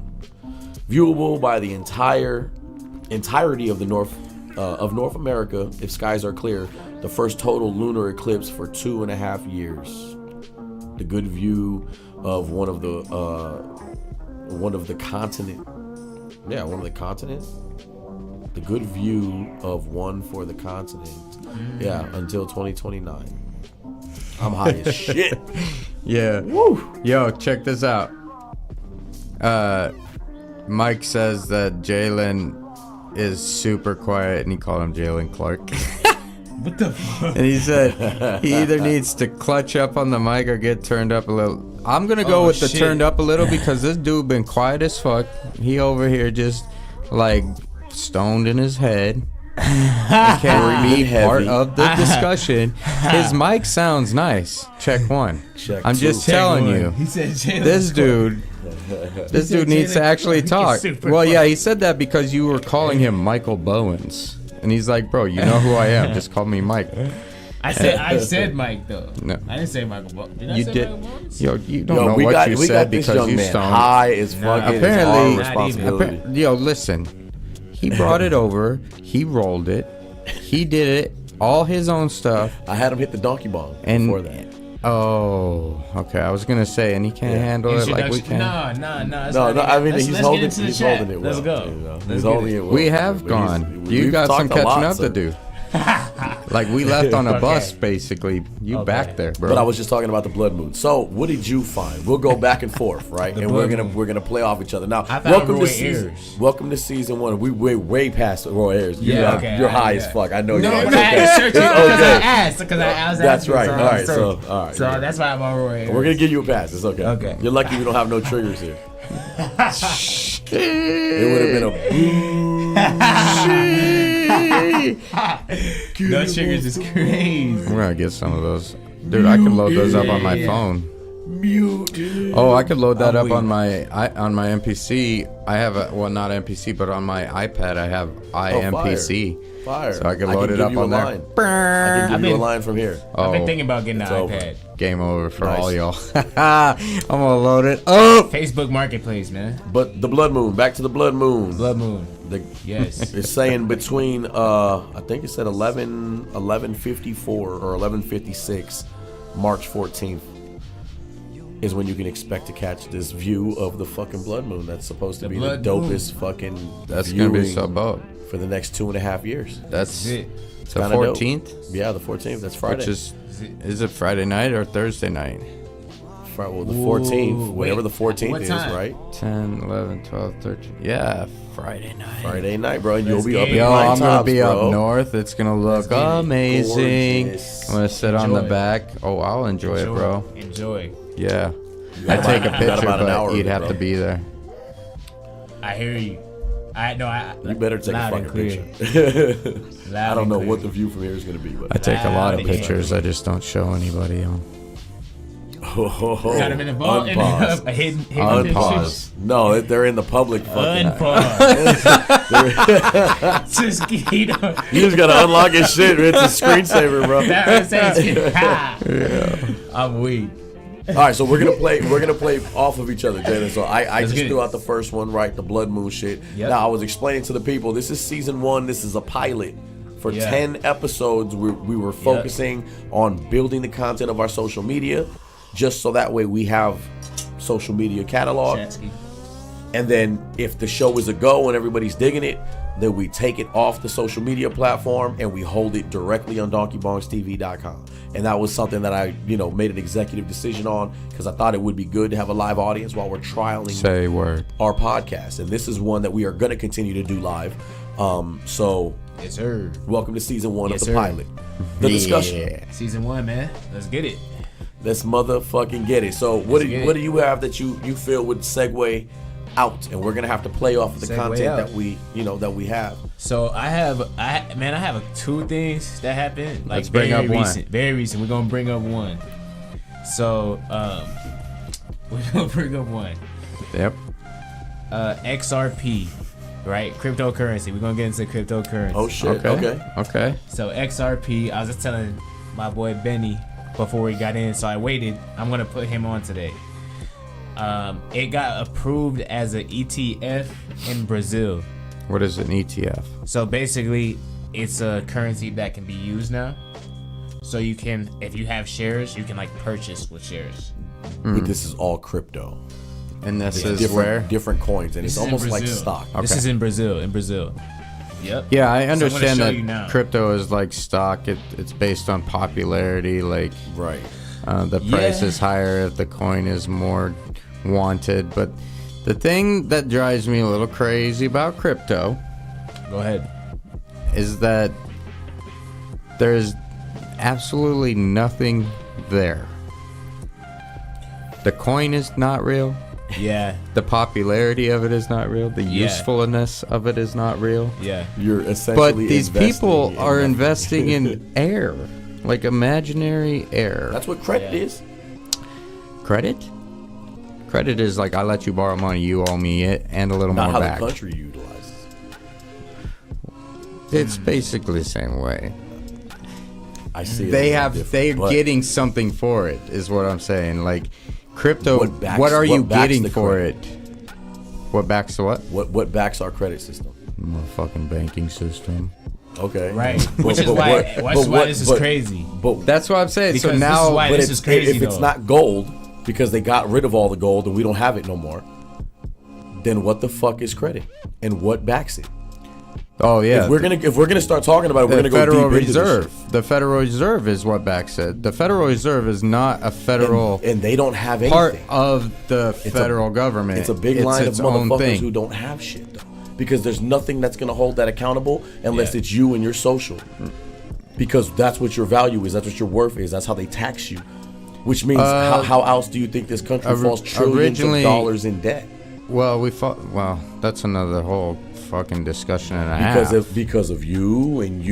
Viewable by the entirety of the North America if skies are clear, the first total lunar eclipse for 2.5 years. The good view of one of the continent. Yeah, one of the continent. The good view of one for the continent. Yeah, until 2029. I'm high as shit. Yeah. Woo. Yo, check this out. Mike says that Jalen is super quiet, and he called him Jalen Clark. What the fuck? And he said he either needs to clutch up on the mic or get turned up a little. I'm gonna go with the turned up a little because this dude been quiet as fuck. He over here just like stoned in his head. I can't be part of the discussion. His mic sounds nice. Check one. I'm just telling you. He said Jalen This dude. This dude needs to actually talk. Well, yeah, he said that because you were calling him Michael Bowens. And he's like, bro, you know who I am. Just call me Mike. I said Mike though. No. I didn't say Michael Bowens. Did I say Michael Bowens? Yo, you don't know what you said because you stoned. High as fucking. Apparently, responsibility. yo, listen. He brought it over. He rolled it. He did it. All his own stuff. I had him hit the donkey bong before that. Oh, okay. I was gonna say, and he can't handle it like we can. No. I mean, he's holding it. Well, Let's go. You know? He's holding it well. We have gone. You got some catching up to do. Like we left on a bus, basically. You back there, bro. But I was just talking about the blood moon. So, what did you find? We'll go back and forth, right? And we're gonna play off each other. Now, welcome to season 1. We way past Roy Ayers. You're high as fuck. I know you are. But I had to search it because I asked. Because I was That's right. All right. So that's why I'm on Roy Ayers. We're gonna give you a pass. It's okay. Okay. You're lucky we don't have no triggers here. It would have been a no triggers is crazy. We're gonna get some of those, dude. I can load those up on my phone. Oh, I could load that up on my MPC. I have not MPC, but on my iPad I have iMPC. Fire. So I can load it up on there. I can give you a line from here. I've been thinking about getting an iPad. Game over for all y'all. I'm gonna load it up. Facebook Marketplace, man. But the blood moon. Back to the blood moon. Blood moon. Yes. It's saying between I think it said 11:54 or 11:56, March 14th is when you can expect to catch this view of the fucking blood moon. That's supposed to be the dopest fucking. That's gonna be so dope for the next 2.5 years. That's it. The 14th. Yeah, the 14th. That's Friday. Which is it Friday night or Thursday night? Well, the 14th, whatever the 14th is, right? 10, 11, 12, 13. Yeah, Friday night. Friday night, bro. And you'll be up in Yo, Pine I'm going to Tops, be bro. up north. It's going to look amazing. Gorgeous. I'm going to sit on the back. Oh, I'll enjoy it, bro. Enjoy. Yeah. I'd take a picture, but you'd have to be there. I hear you. You better take a fucking picture. I don't know what the view from here is going to be. But I take a lot of pictures. I just don't show anybody on. Got him in the ball. Unpause. Hidden Unpause. No, they're in the public fucking. Unpause. You just gotta unlock his shit. It's a screensaver, bro. I'm weak. All right, so we're gonna play off of each other, Jalen. So I just threw out the first one, right? The blood moon shit. Yep. Now I was explaining to the people, this is season 1. This is a pilot. For 10 episodes, we were focusing on building the content of our social media, just so that way we have social media catalog. And then if the show is a go and everybody's digging it, then we take it off the social media platform and we hold it directly on DonkeyBongsTV.com. And that was something that I, made an executive decision on because I thought it would be good to have a live audience while we're trialing our podcast. And this is one that we are going to continue to do live. So yes, sir. Welcome to season 1 of the pilot. The discussion. Season 1, man. Let's get it. Let's motherfucking get it. So what do you have that you feel would segue out, and we're gonna have to play off of the content that we have. So I have 2 things that happened. Like Let's bring up one. Very recent. We're gonna bring up one. So we're gonna bring up one. Yep. XRP, right? Cryptocurrency. We're gonna get into cryptocurrency. Oh shit. Okay. So XRP. I was just telling my boy Benny before he got in, so I waited. I'm gonna put him on today. It got approved as an ETF in Brazil. What is an ETF? So basically, it's a currency that can be used now. So you can, if you have shares, you can purchase with shares. But this is all crypto. And this is different coins, and it's almost like stock. Okay. This is in Brazil. Yep. Yeah, I understand that crypto is like stock. It's based on popularity. Right. The price is higher if the coin is more wanted. But the thing that drives me a little crazy about crypto Go ahead. is that there's absolutely nothing there. The coin is not real. Yeah. The popularity of it is not real. The usefulness of it is not real. Yeah. You're essentially. But these people investing are in investing in air, like imaginary air. That's what credit is. Credit? Credit is like, I let you borrow money, you owe me it, and a little Not more how back. the country utilizes. It's basically the same way. I see. They're getting something for it, is what I'm saying. Like, crypto, what are you backs getting the for credit? it? What backs the what? What backs our credit system? Fucking banking system. Okay. Right. But- Which is but why. what- Which but is why what- this is but- crazy. But That's what I'm saying. So Because this now, is why but this is crazy. if it's though. not gold, because they got rid of all the gold and we don't have it no more, then what the fuck is credit? And what backs it? oh yeah, If we're gonna start talking about it, we're the gonna go Federal deep into this Reserve. shit. The Federal Reserve is what backs it. The Federal Reserve is not a federal And they don't have anything. part of the federal government. It's a big line of its own motherfuckers thing. who don't have shit though, because there's nothing that's gonna hold that accountable unless Yeah. it's you and your social, because that's what your value is, that's what your worth is, that's how they tax you, which means how else do you think this country falls trillions originally- of dollars in debt? Well, that's another whole fucking discussion and a half. Because of you and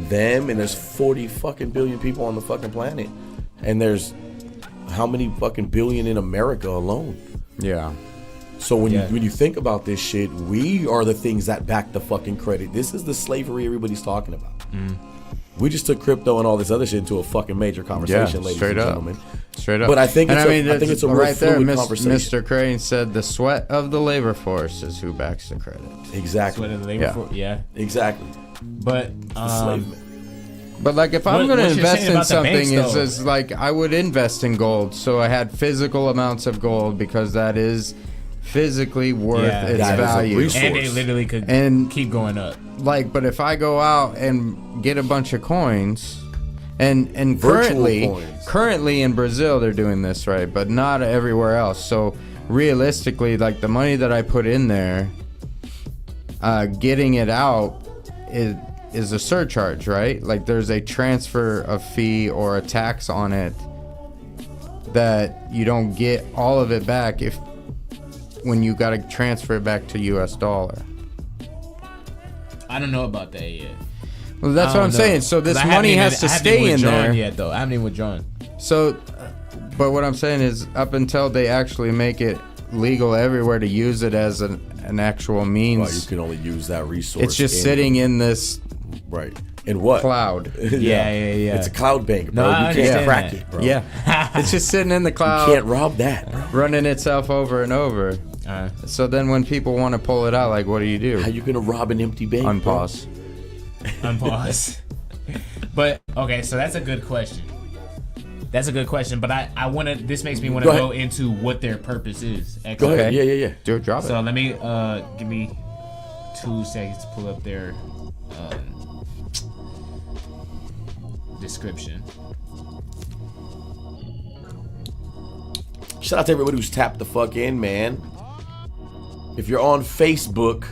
them, and there's 40 fucking billion people on the fucking planet, and there's how many fucking billion in America alone. Yeah. So when Yeah. you think about this shit, we are the things that back the fucking credit. This is the slavery everybody's talking about. We just took crypto and all this other shit into a fucking major conversation, ladies straight and up. gentlemen. Straight up. But I think And I think it's a real right there. fluid conversation. Mr. Crane said the sweat of the labor force is who backs the credit. Exactly. What are the labor Yeah. for? Yeah. Exactly. But Enslavement. But like, if I'm What- going to what you're invest saying in about the banks, something, though. is like I would invest in gold, so I had physical amounts of gold because that is physically worth Yeah. its That is a value. resource. and they literally could And- keep going up. Like, but if I go out and get a bunch of coins, and Virtual currently in Brazil they're doing this, right, but not everywhere else. So realistically, like, the money that I put in there, getting it out is a surcharge, right? Like, there's a transfer of fee or a tax on it that you don't get all of it back when you got to transfer it back to US dollar. I don't know about that yet. Well, that's I what I'm don't know. saying. So this 'Cause I money haven't has even- to I haven't stay even in withdrawn there. yet, though. I haven't even withdrawn. So, but what I'm saying is, up until they actually make it legal everywhere to use it as an actual Well, you means, can only use that resource. it's just sitting in this right. In what? cloud. Yeah. It's a cloud bank, bro. No, I you can't understand crack that. it, bro. Yeah, it's just sitting in the You cloud, can't rob that, bro. running itself over and over. So then, when people want to pull it out, like, what do you do? How you gonna rob an empty bank? bro? Unpause. Unpause. But okay, so that's a good question. That's a good question, but I want to. This makes me want to Go go into what their purpose is. Go ahead. Okay. Yeah. Do it. Drop So it. let me give me 2 seconds to pull up their description. Shout out to everybody who's tapped the fuck in, man. If you're on Facebook,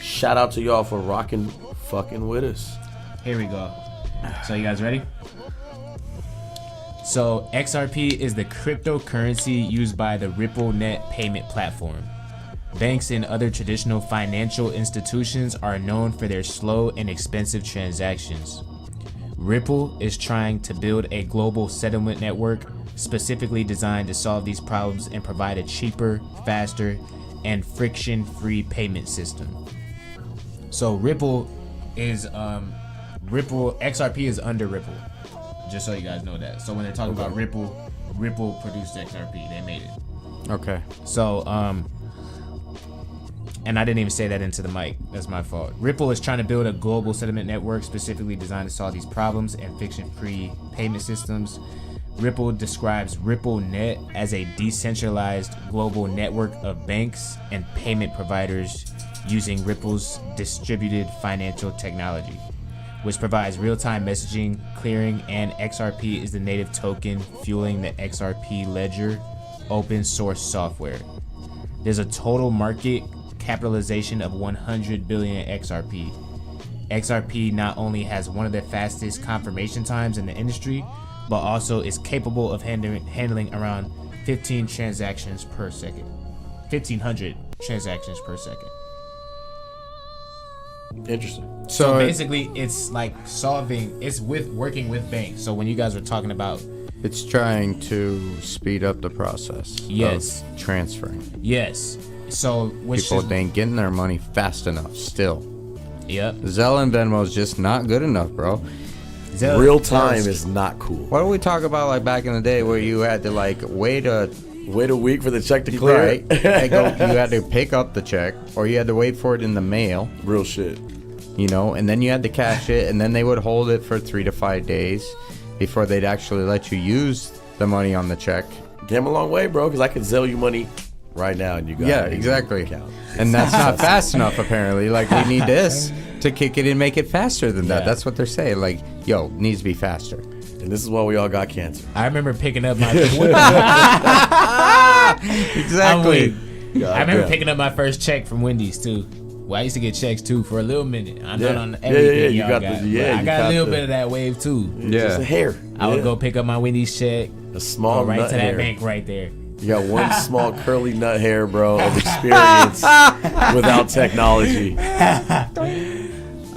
shout out to y'all for rocking fucking with us. Here we go. So you guys ready? So XRP is the cryptocurrency used by the RippleNet payment platform. Banks and other traditional financial institutions are known for their slow and expensive transactions. Ripple is trying to build a global settlement network specifically designed to solve these problems and provide a cheaper, faster, and friction-free payment system. So Ripple XRP is under Ripple. Just so you guys know that. So when they're talking about Ripple produced XRP. They made it. Okay. So and I didn't even say that into the mic. That's my fault. Ripple is trying to build a global settlement network specifically designed to solve these problems and friction-free payment systems. Ripple describes RippleNet as a decentralized global network of banks and payment providers using Ripple's distributed financial technology, which provides real-time messaging, clearing, and XRP is the native token fueling the XRP ledger open source software. There's a total market capitalization of 100 billion XRP. XRP not only has one of the fastest confirmation times in the industry, but also is capable of handling around 15 transactions per second. 1,500 transactions per second. Interesting. So basically, it's like working with banks. So when you guys were talking about, it's trying to speed up the process. Yes. Of transferring. Yes. So People ain't getting their money fast enough still. Yep. Zelle and Venmo is just not good enough, bro. Real time is not cool. What do we talk about like back in the day where you had to like wait a week for the check to clear? Right. You had to pick up the check, or you had to wait for it in the mail. Real shit. You know, and then you had to cash it, and then they would hold it for 3 to 5 days before they'd actually let you use the money on the check. Came a long way, bro, because I could sell you money right now and you got it. Exactly. And that's not fast enough, apparently. Like, we need this to kick it and make it faster than that. That's what they're saying. Like, yo, it needs to be faster. And this is why we all got cancer. I remember picking up my Exactly. I remember picking up my first check from Wendy's too. Well, I used to get checks too for a little minute. I'm not on everything y'all got. I got a little bit of that wave too. Just a hair. I would go pick up my Wendy's check. A small right nut to that hair. bank right there. You got one small curly nut hair, bro, of experience without technology.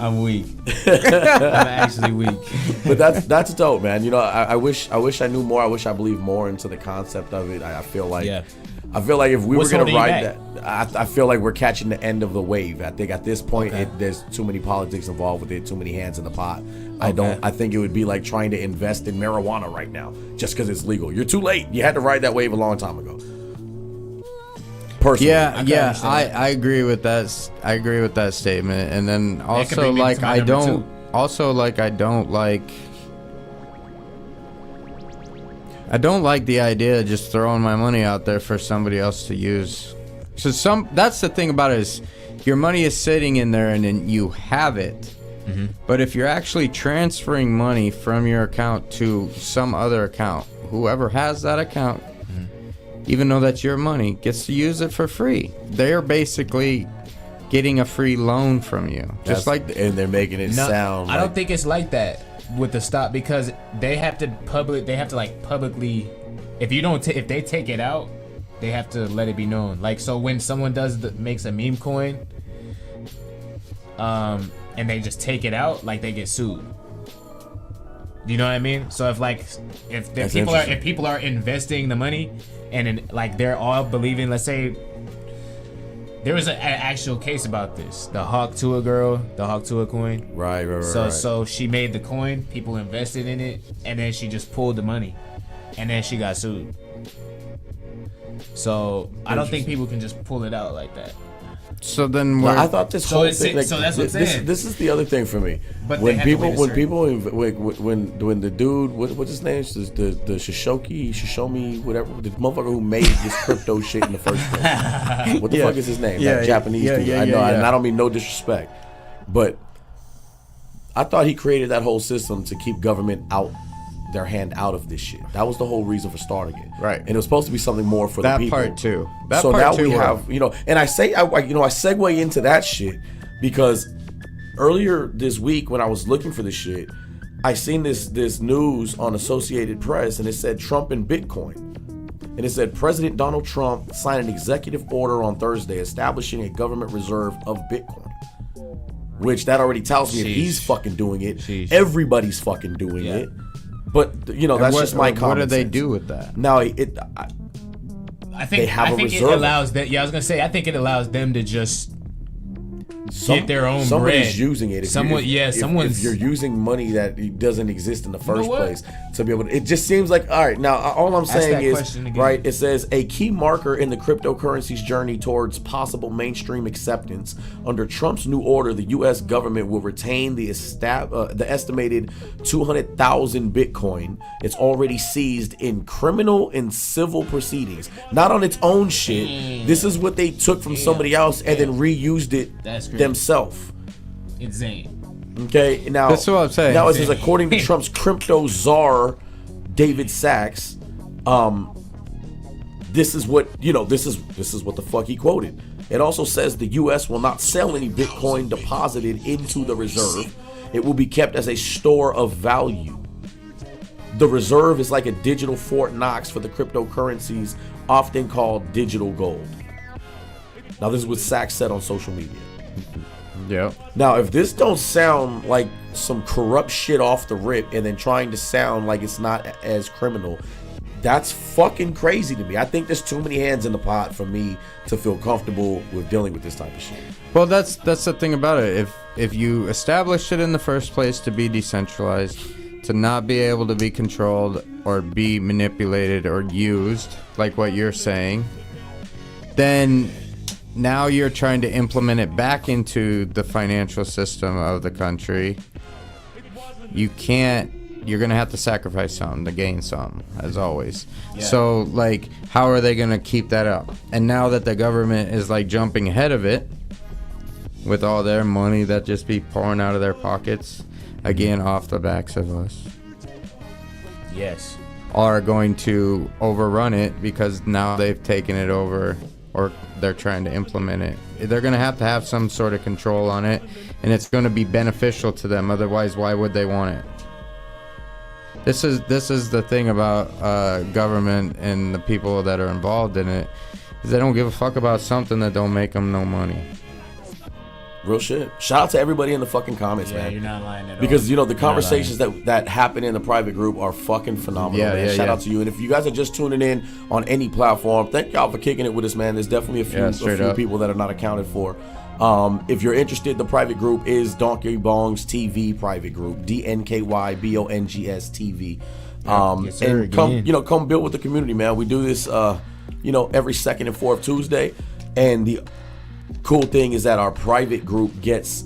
I'm weak. I'm actually weak. But that's dope, man. You know, I wish I knew more. I wish I believed more into the concept of it. I feel like if we were gonna ride that, I feel like we're catching the end of the wave. I think at this point, there's too many politics involved with it, too many hands in the pot. I think it would be like trying to invest in marijuana right now just because it's legal. You're too late. You had to ride that wave a long time ago. Personally, I agree with that. I agree with that statement. And then also like I don't like the idea of just throwing my money out there for somebody else to use. So that's the thing about it is your money is sitting in there and then you have it. Mm-hmm. But if you're actually transferring money from your account to some other account, whoever has that account, even though that's your money, gets to use it for free. They're basically getting a free loan from you. And they're making it sound I don't think it's like that with the stop because they have to publicly if they take it out, they have to let it be known. Like so when someone makes a meme coin and they just take it out, like they get sued. You know what I mean? So if people are investing the money and they're all believing, let's say there was an actual case about this, the Hawk Tua girl, the Hawk Tua coin. Right. So she made the coin, people invested in it, and then she just pulled the money, and then she got sued. So I don't think people can just pull it out like that. So then I thought this whole thing. Like, so that's what I'm saying. This is the other thing for me. But when the dude, what's his name? The Shishomi, whatever, the motherfucker who made this crypto shit in the first place. What the fuck is his name? That Japanese dude. I know, and I don't mean no disrespect, but I thought he created that whole system to keep government their hand out of this shit. That was the whole reason for starting it. Right. And it was supposed to be something more for the people. That part too. So now we have, and I segue into that shit because earlier this week when I was looking for this shit, I seen this news on Associated Press and it said Trump and Bitcoin. And it said President Donald Trump signed an executive order on Thursday establishing a government reserve of Bitcoin. Which that already tells me if he's fucking doing it, everybody's fucking doing it. But that's just my comment. What do they do with that? Now I think it allows that. Yeah, I was gonna say I think it allows them to just get their own somebody's bread. using it. If you're using money that doesn't exist in the first place to be able to, it just seems like all right. Now all I'm saying is right. It says a key marker in the cryptocurrency's journey towards possible mainstream acceptance. Under Trump's new order, the U.S. government will retain the estimated 200,000 Bitcoin it's already seized in criminal and civil proceedings, not on its own shit. This is what they took from somebody else and then reused it themselves. Insane. Okay, now that's what I'm saying. Now it says according to Trump's crypto czar, David Sachs, this is what this is what the fuck he quoted. It also says the U.S. will not sell any Bitcoin deposited into the reserve. It will be kept as a store of value. The reserve is like a digital Fort Knox for the cryptocurrencies, often called digital gold. Now, this is what Sachs said on social media. Yep. Now, if this don't sound like some corrupt shit off the rip and then trying to sound like it's not as criminal, that's fucking crazy to me. I think there's too many hands in the pot for me to feel comfortable with dealing with this type of shit. Well, that's the thing about it. If you established it in the first place to be decentralized, to not be able to be controlled or be manipulated or used, like what you're saying, then now you're trying to implement it back into the financial system of the country. You can't. You're gonna have to sacrifice something to gain something, as always. Yeah. So, like, how are they gonna keep that up? And now that the government is like jumping ahead of it with all their money that just be pouring out of their pockets, again off the backs of us. Yes. Are going to overrun it because now they've taken it over, or they're trying to implement it. They're gonna have to have some sort of control on it, and it's gonna be beneficial to them. Otherwise, why would they want it? This is the thing about government and the people that are involved in it, is they don't give a fuck about something that don't make them no money. Real shit. Shout out to everybody in the fucking comments, man. You're not lying at all. Because, you know, the conversations that happen in the private group are fucking phenomenal, man. Shout out to you. And if you guys are just tuning in on any platform, thank y'all for kicking it with us, man. There's definitely a few people that are not accounted for. If you're interested, the private group is Donkey Bongs TV private group, DNKYBONGS TV. Yes, and come build with the community, man. We do this, every second and fourth Tuesday. And the cool thing is that our private group gets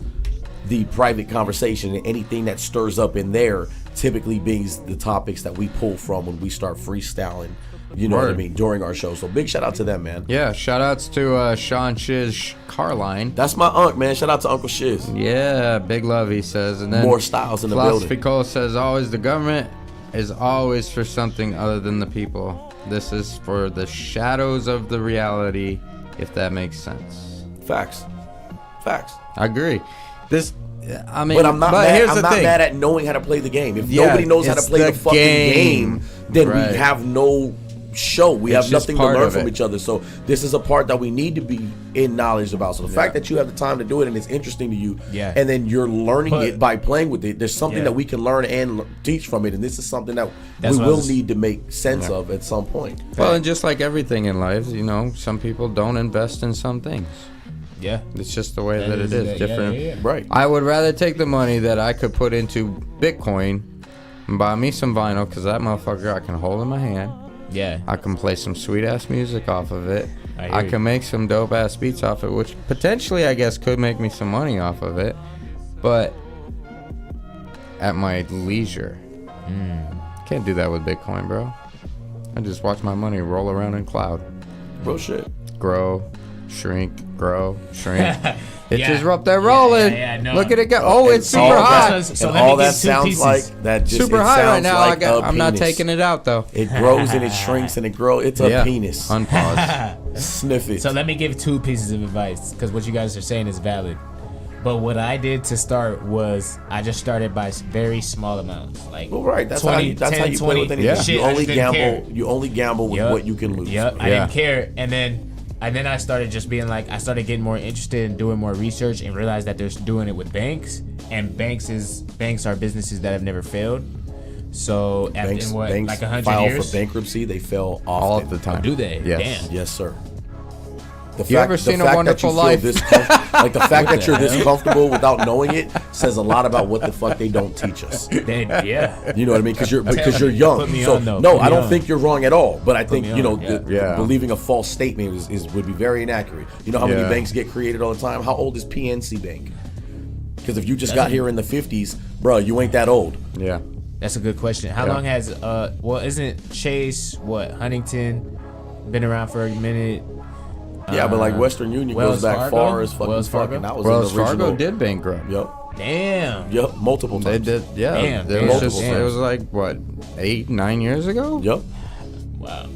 the private conversation, and anything that stirs up in there typically being the topics that we pull from when we start freestyling. You know what I mean? During our show. So big shout out to them, man. Yeah, shout outs to Sean Shiz Carline. That's my uncle, man. Shout out to Uncle Shiz. Yeah, big love, he says. And then more styles in the building. Philosophy Cole says, always the government is always for something other than the people. This is for the shadows of the reality, if that makes sense. Facts. I agree. But I'm not mad at knowing how to play the game. If nobody knows how to play the fucking game, then we have no show. We have nothing to learn from each other. So this is a part that we need to be in knowledge about. So the fact that you have the time to do it and it's interesting to you, and then you're learning it by playing with it, there's something that we can learn and teach from it. And this is something that we will need to make sense of at some point. Well, and just like everything in life, some people don't invest in some things. Yeah, it's just the way that it is. Different. Yeah. Right. I would rather take the money that I could put into Bitcoin and buy me some vinyl, because that motherfucker I can hold in my hand. Yeah. I can play some sweet ass music off of it. I can make some dope ass beats off it, which potentially I guess could make me some money off of it, but at my leisure. Can't do that with Bitcoin, bro. I just watch my money roll around in cloud. Real shit. Grow, shrink, grow, shrink. It just up there rolling. No. Look at it go. Oh, it's super high. So all that sounds like that. Just super high right now. Like I'm not taking it out though. It grows and it shrinks and it grows. It's a penis. Unpause. Sniff it. So let me give 2 pieces of advice, because what you guys are saying is valid. But what I did to start was I just started by very small amounts, like That's 20, how you play with anything. You only gamble with what you can lose. I didn't care, and then I started just being like, I started getting more interested in doing more research and realized that they're doing it with banks, and banks are businesses that have never failed. So banks like 100 file years for bankruptcy, they fail all the time. Oh, do they? Yes. Damn. Yes, sir. You ever seen A Wonderful Life? Like the fact that you're this comfortable without knowing it says a lot lot what the fuck they don't teach us. Yeah. You know what I mean? Because you're young. So no, I don't think you're wrong at all. But I think believing a false statement would be very inaccurate. You know how many banks get created all the time? How old is PNC Bank? Because if you just got here in the 50s, bro, you ain't that old. Yeah. That's a good question. How long has isn't Chase, Huntington been around for a minute? Yeah, but like Western Union goes back far as fucking fucking. That was Wells Fargo did bankrupt. Yep. Damn. Yep. Multiple times. They did. Yeah. Damn. It was like what, 8-9 years ago. Yep. Wow.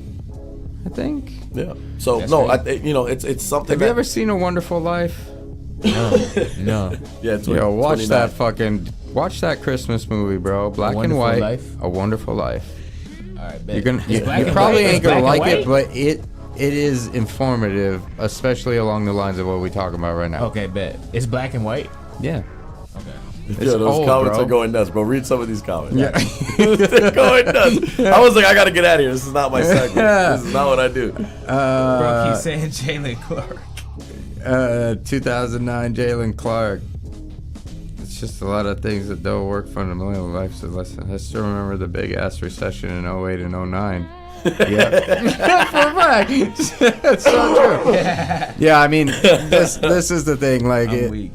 I think. Yeah. So That's no, great. it's something. Have you ever seen A Wonderful Life? No. Yeah. It's Yo, watch 29. watch that Christmas movie, bro. Black and Wonderful white. Life? A Wonderful Life. All right, bet. You're gonna, It's black you and probably white? ain't It's gonna black like and it, white? but it is informative, especially along the lines of what we talking about right now. Okay, bet. It's black and white. Yeah. Okay. Yeah, those old, comments bro. are going nuts, bro. Read some of these comments. Yeah. They're going nuts. I was like, I gotta get out of here. This is not my segment. This is not what I do. Bro, he's saying Jalen Clark. 2009 Jalen Clark. It's just a lot of things that don't work fundamentally in life. So listen, I still remember the big ass recession in 08 and 09. Yeah, for a fact. It's so true. Yeah, I mean, this is the thing. Like, I'm weak.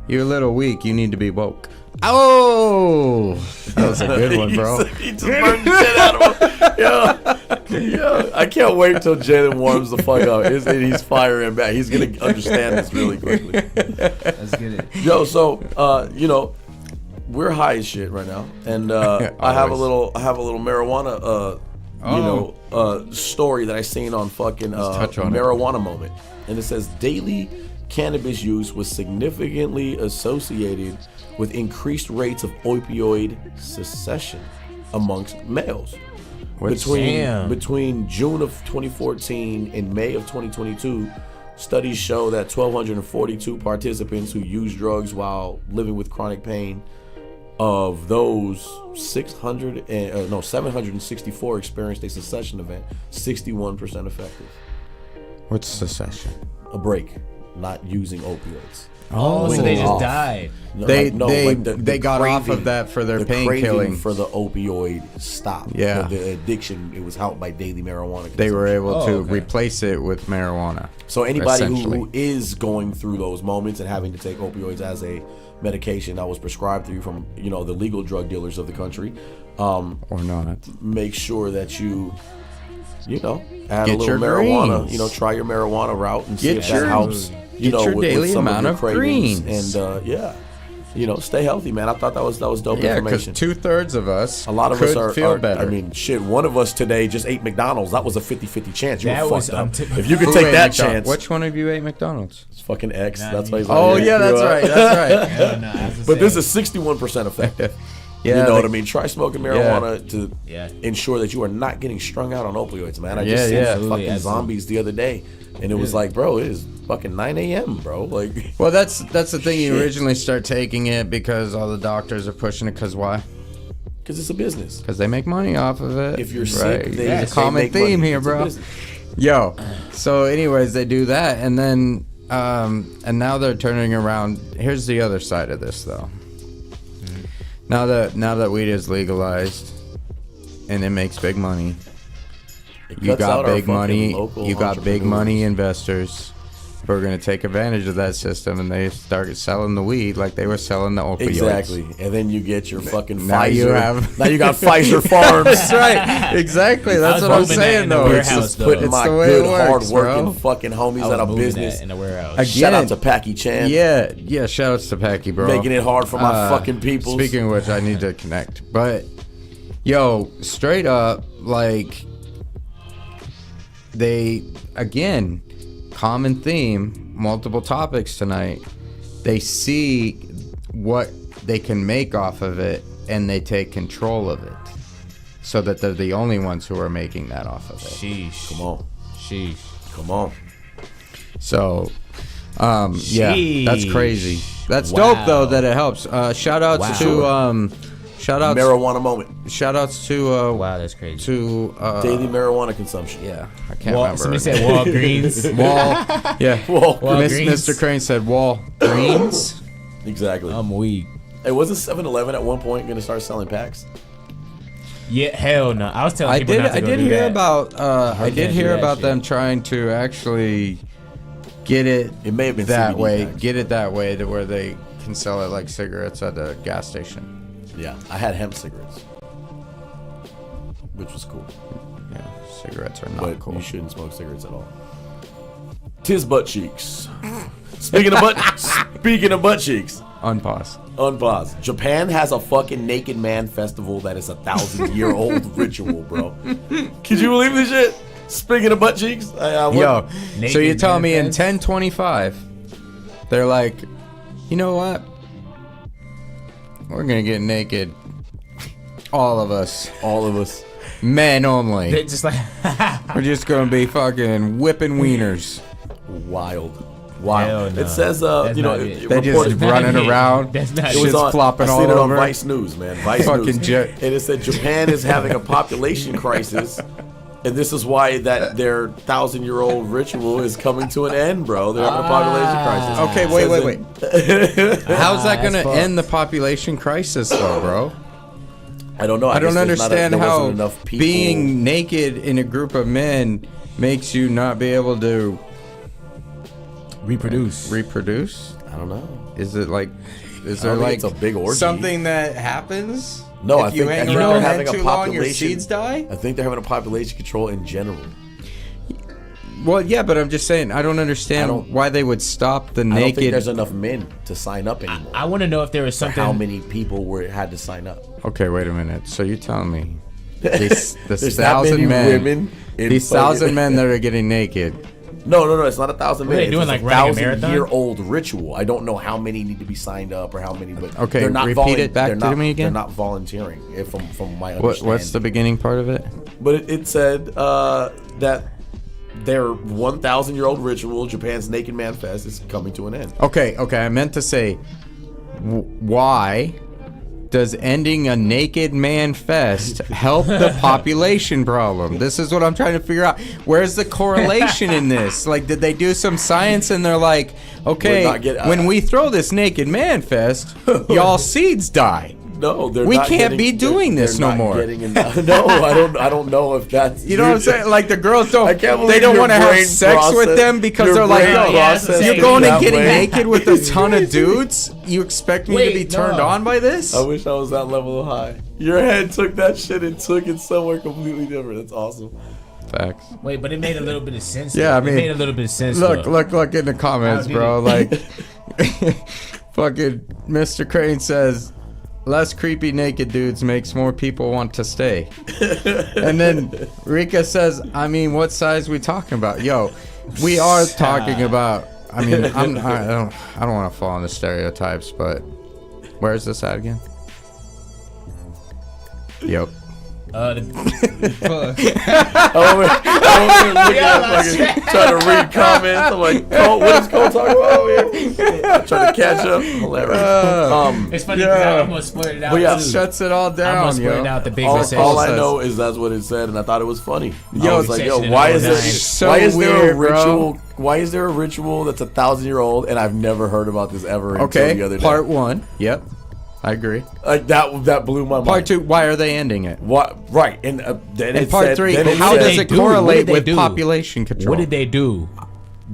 you're a little weak. You need to be woke. Oh, that was a good one, bro. He just burned the shit out of him. Yo, I can't wait till Jalen warms the fuck up. He's firing back. He's gonna understand this really quickly. Let's get it. Yo, so we're high as shit right now, and I have a little marijuana story that I seen on fucking touch on it. marijuana moment, and it says daily cannabis use was significantly associated with increased rates of opioid cessation amongst males. Between June of 2014 and May of 2022, studies show that 1,242 participants who used drugs while living with chronic pain, of those 764 experienced a cessation event, 61% effective. What's secession? A break, not using opioids. Oh, so they just off. died. They the got off craving- of that for their the pain craving killing. for the opioid stopped. Yeah. the addiction, it was helped by daily marijuana. They were consumption. able to okay. replace it with marijuana. So anybody essentially. who is going through those moments and having to take opioids as a medication that was prescribed to you from the legal drug dealers of the country, Or not. make sure that you add Get a little your marijuana. greens. Try your marijuana route and see Get if your- that helps. get your with daily some amount your of cravings. greens. And stay healthy, man. I thought that was dope Yeah, because information. 2/3 of us A lot of could us feel are better. I mean, shit. One of us today just ate McDonald's. That was a 50-50 chance. You That were was fucked up. untypical. If you could Who take ate that McDonald's? chance, Which one of you ate McDonald's? it's fucking X. Nah, That's me. why he's Oh like, yeah, that's grew up. right. That's right. Hell no, I was just But this saying. is 61% effective. Yeah, you know the- what I mean? Try smoking marijuana to Yeah. ensure that you are not getting strung out on opioids, man. I Yeah, just seen yeah. some Absolutely, fucking absolutely. zombies the other day, and it was like, bro, it is fucking 9 a.m., bro. Like, Well, that's the thing. You Shit. originally start taking it because all the doctors are pushing it. Because why? because it's a business. Because they make money off of it. If you're right. sick, they, It's they a common make theme money. here, It's a bro. business. Yo, so anyways, they do that, and then and now they're turning around. Here's the other side of this, though. Now that weed is legalized, and it makes big money, It you cuts got out our big fucking money. local You got big entrepreneurs. money investors who are gonna take advantage of that system, and they start selling the weed like they were selling the opioids. Exactly, and then you get your fucking Now Pfizer. you have- now you got Pfizer farms. That's right. Exactly. That's was what I'm moving that saying, in the though. warehouse, It's just though. Putting it's my the way good, it works, hard-working bro. fucking homies I was out of moving business. that in the warehouse. Again, Shout out to Packy Chan. Yeah. Shout outs to Packy, bro. Making it hard for my fucking people. Speaking of which, I need to connect. But, yo, straight up, like, they, again, common theme, multiple topics tonight. They see what they can make off of it, and they take control of it. So that they're the only ones who are making that off of it. Sheesh. Come on, Sheesh. come on. So, yeah, that's crazy. That's Wow. dope though that it helps. Shout outs Wow. to Marijuana moment. shout outs to Wow, that's crazy. Daily marijuana consumption. yeah, I can't remember. Somebody said Walgreens. Wall. Yeah, Whoa. Walgreens. Mr. Crane said Walgreens. Exactly. I'm weak. Hey, wasn't 7-Eleven at one point going to start selling packs? Yeah, hell no. I was telling I people did. not to I go did do hear that. about. I did can't do hear that about shit. them trying to actually get it. It may have been that CBD way. packs. Get it that way to where they can sell it like cigarettes at a gas station. Yeah, I had hemp cigarettes, which was cool. Yeah, cigarettes are not But cool. you shouldn't smoke cigarettes at all. Tis butt cheeks. Speaking of butt cheeks. Unpause. Unpause. Japan has a fucking naked man festival that is 1,000-year-old ritual, bro. Could you believe this shit? Speaking of butt cheeks, Yo, so you're telling me in fest? 1025, they're like, you know what? We're gonna get naked. All of us. Men only. They're just like, We're just gonna be fucking whipping wieners. Wild. Hell no. It says, That's you know, not it. They just reported- running around. That's not It Shit's was on, flopping I all seen it on over. Vice News, man. Vice Fucking News. jet. And it said Japan is having a population crisis, and this is why that their 1,000-year-old ritual is coming to an end, bro. They're having a population crisis. Okay, wait. How's that gonna fuck. end the population crisis, though, bro? I don't know. I don't guess there's not understand there how wasn't enough people. being naked in a group of men makes you not be able to reproduce. I don't know. Is it like? Is I there don't like think it's a big orgy. something that happens? No, if I you think hang they're around having men a too long, your population. seeds die. I think they're having a population control in general. Well, yeah, but I'm just saying I don't understand why they would stop the I don't think naked. there's enough men to sign up anymore. I want to know if there was For something. how many people had to sign up? Okay, wait a minute. So you're telling me this There's that many 1,000 men, women in these fucking- 1,000 men that are getting naked. No, it's not 1,000 men. What are they doing, It's like running a marathon? 1,000-year-old ritual. I don't know how many need to be signed up or how many, but Okay, they're not repeat it back they're to not, me again. They're not volunteering, from my understanding. What's the beginning part of it? But it said that their 1,000-year-old ritual, Japan's Naked Man Fest, is coming to an end. Okay. I meant to say, why does ending a naked man fest help the population problem? This is what I'm trying to figure out. Where's the correlation in this? Like, did they do some science and they're like, okay, We're not getting- when we throw this naked man fest, y'all seeds die. No, they're We not can't be doing they're this no not more. No, I don't know if that's. You know what I'm saying? Like the girls I can't believe they don't your want to have brain sex with process- them because your they're like, brain yo, process you're is going that and getting way. naked with a ton of dudes. You expect me to Wait, be turned no. on by this? I wish I was that level of high. Your head took that shit and took it somewhere completely different. That's awesome. Facts. Wait, but it made a little bit of sense. Yeah, though. I mean, it made a little bit of sense. Look though. in the comments, How did bro. it- Like, fucking Mr. Crane says, less creepy naked dudes makes more people want to stay. And then Rika says, I mean, what size we talking about? Yo, we are talking about. I mean, I don't want to fall into stereotypes, but where's this at again? Yep. Fuck. I'm looking at fucking trying to read comments. I'm like, Cole, what is Cole talking about over here? I'm trying to catch up. Hilarious. It's funny because I almost spoiled it out. Well, yeah, too. Shuts it all I down, almost yo. spoiled out the big all recession. I says- know is that's what it said, and I thought it was funny. Yo, I was like, yo, section why in is there? 09. So why is there weird, a bro. ritual? Why is there a ritual that's 1,000-year-old, and I've never heard about this ever until the Okay, other day? part one. Yep, I agree. Like that blew my mind. Part two, why are they ending it? What? Right, and then And it part said, three, then it how said- does it do? What correlate did they with do? population control? What did they do?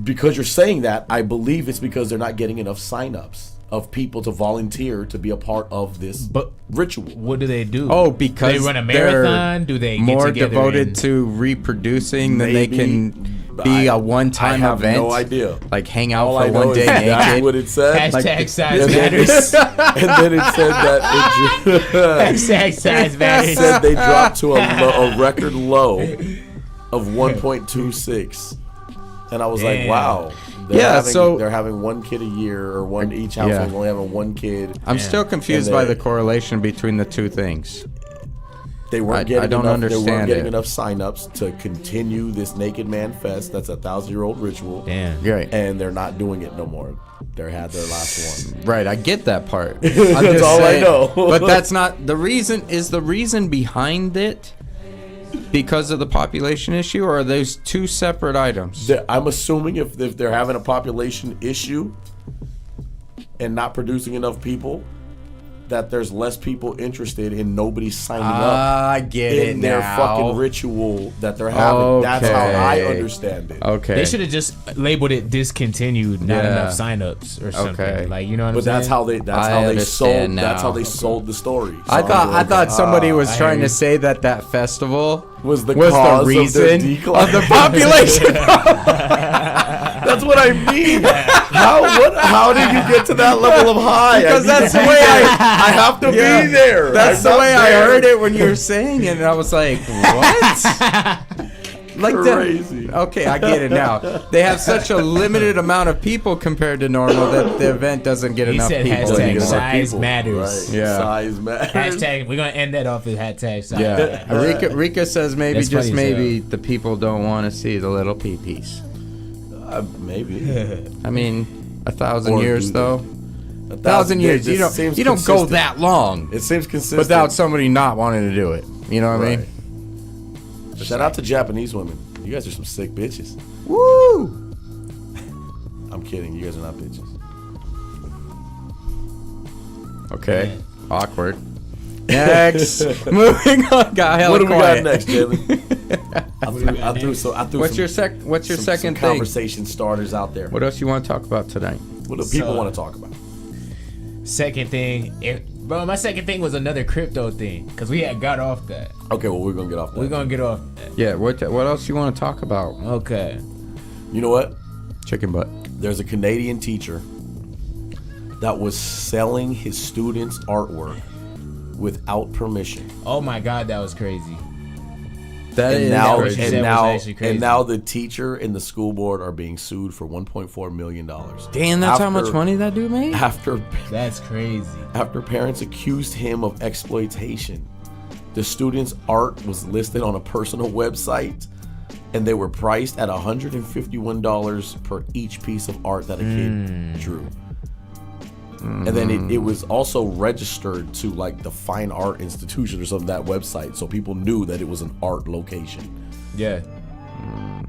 Because you're saying that, I believe it's because they're not getting enough signups of people to volunteer to be a part of this But- ritual. What do they do? Oh, because they run a they're marathon. Do they get more together devoted and- to reproducing than they Maybe. can be a one-time I have event? no idea. Like hang out All for I know one is day that's naked. what it said. Hashtag size and then it- matters. and then it said that Hashtag size it matters. said they dropped to a record low of 1.26, and I was like, Damn. wow. Yeah, so- they're having one kid a year, or one each household only having one kid. I'm still confused And by they- the correlation between the two things. They weren't I getting don't enough. They understand weren't getting it. enough signups to continue this Naked Man Fest. That's 1,000-year-old ritual. Damn. Right. And they're not doing it no more. They had their last one. Right, I get that part. I'm That's just all I saying, know. But that's not the reason. Is the reason behind it because of the population issue, or are those two separate items? I'm assuming if they're having a population issue and not producing enough people, that there's less people interested in nobody signing up I get it in their now. fucking ritual that they're having. That's how I Okay. understand it. Okay. They should have just labeled it discontinued, not Yeah. enough signups or something. Okay. Like, you know what I'm But saying? that's how they I sold understand that's how now. they sold the story. So I thought was like, somebody was I trying hear to you. say that festival was the was cause the reason of, their decline. of the population. That's That's what I mean. How did you get to that level of high? Because that's the way I have to be there. That's the way I heard it when you were saying it, and I was like, what? Like Crazy. Okay, I get it now. They have such a limited amount of people compared to normal that the event doesn't get enough said people. hashtag size matters. Right. Yeah. Size matters. Hashtag, we're going to end that off with hashtag size Yeah. matters. Rika says maybe, That's just funny as maybe, the people don't want to see the little pee-pees. Maybe. I mean, 1,000 Or years do though. they? 1,000 years. You don't go consistent. that long It seems consistent. without somebody not wanting to do it. You know what I mean? Shout out to Japanese women. You guys are some sick bitches. Woo! I'm kidding. You guys are not bitches. Okay. Awkward. Next. Moving on. Got hella What do we quiet. got next, Jalen? I threw What's some, your some second thing? conversation starters out there. What else you want to talk about tonight? What do people want to talk about? Second thing, bro, my second thing was another crypto thing because we had got off that. Okay, well, we're going to get off that. We're going to get off that. Yeah, what else you want to talk about? Okay. You know what? Chicken butt. There's a Canadian teacher that was selling his students' artwork without permission. Oh my God, that was crazy. That And is now, crazy. That and was now, actually crazy. and now the teacher and the school board are being sued for $1.4 million. Damn, that's how much After- money that dude made? After That's crazy. parents accused him of exploitation. The students' art was listed on a personal website, and they were priced at $151 per each piece of art that a kid drew. And then it was also registered to like the Fine Art Institution or something, that website, so people knew that it was an art location. Yeah.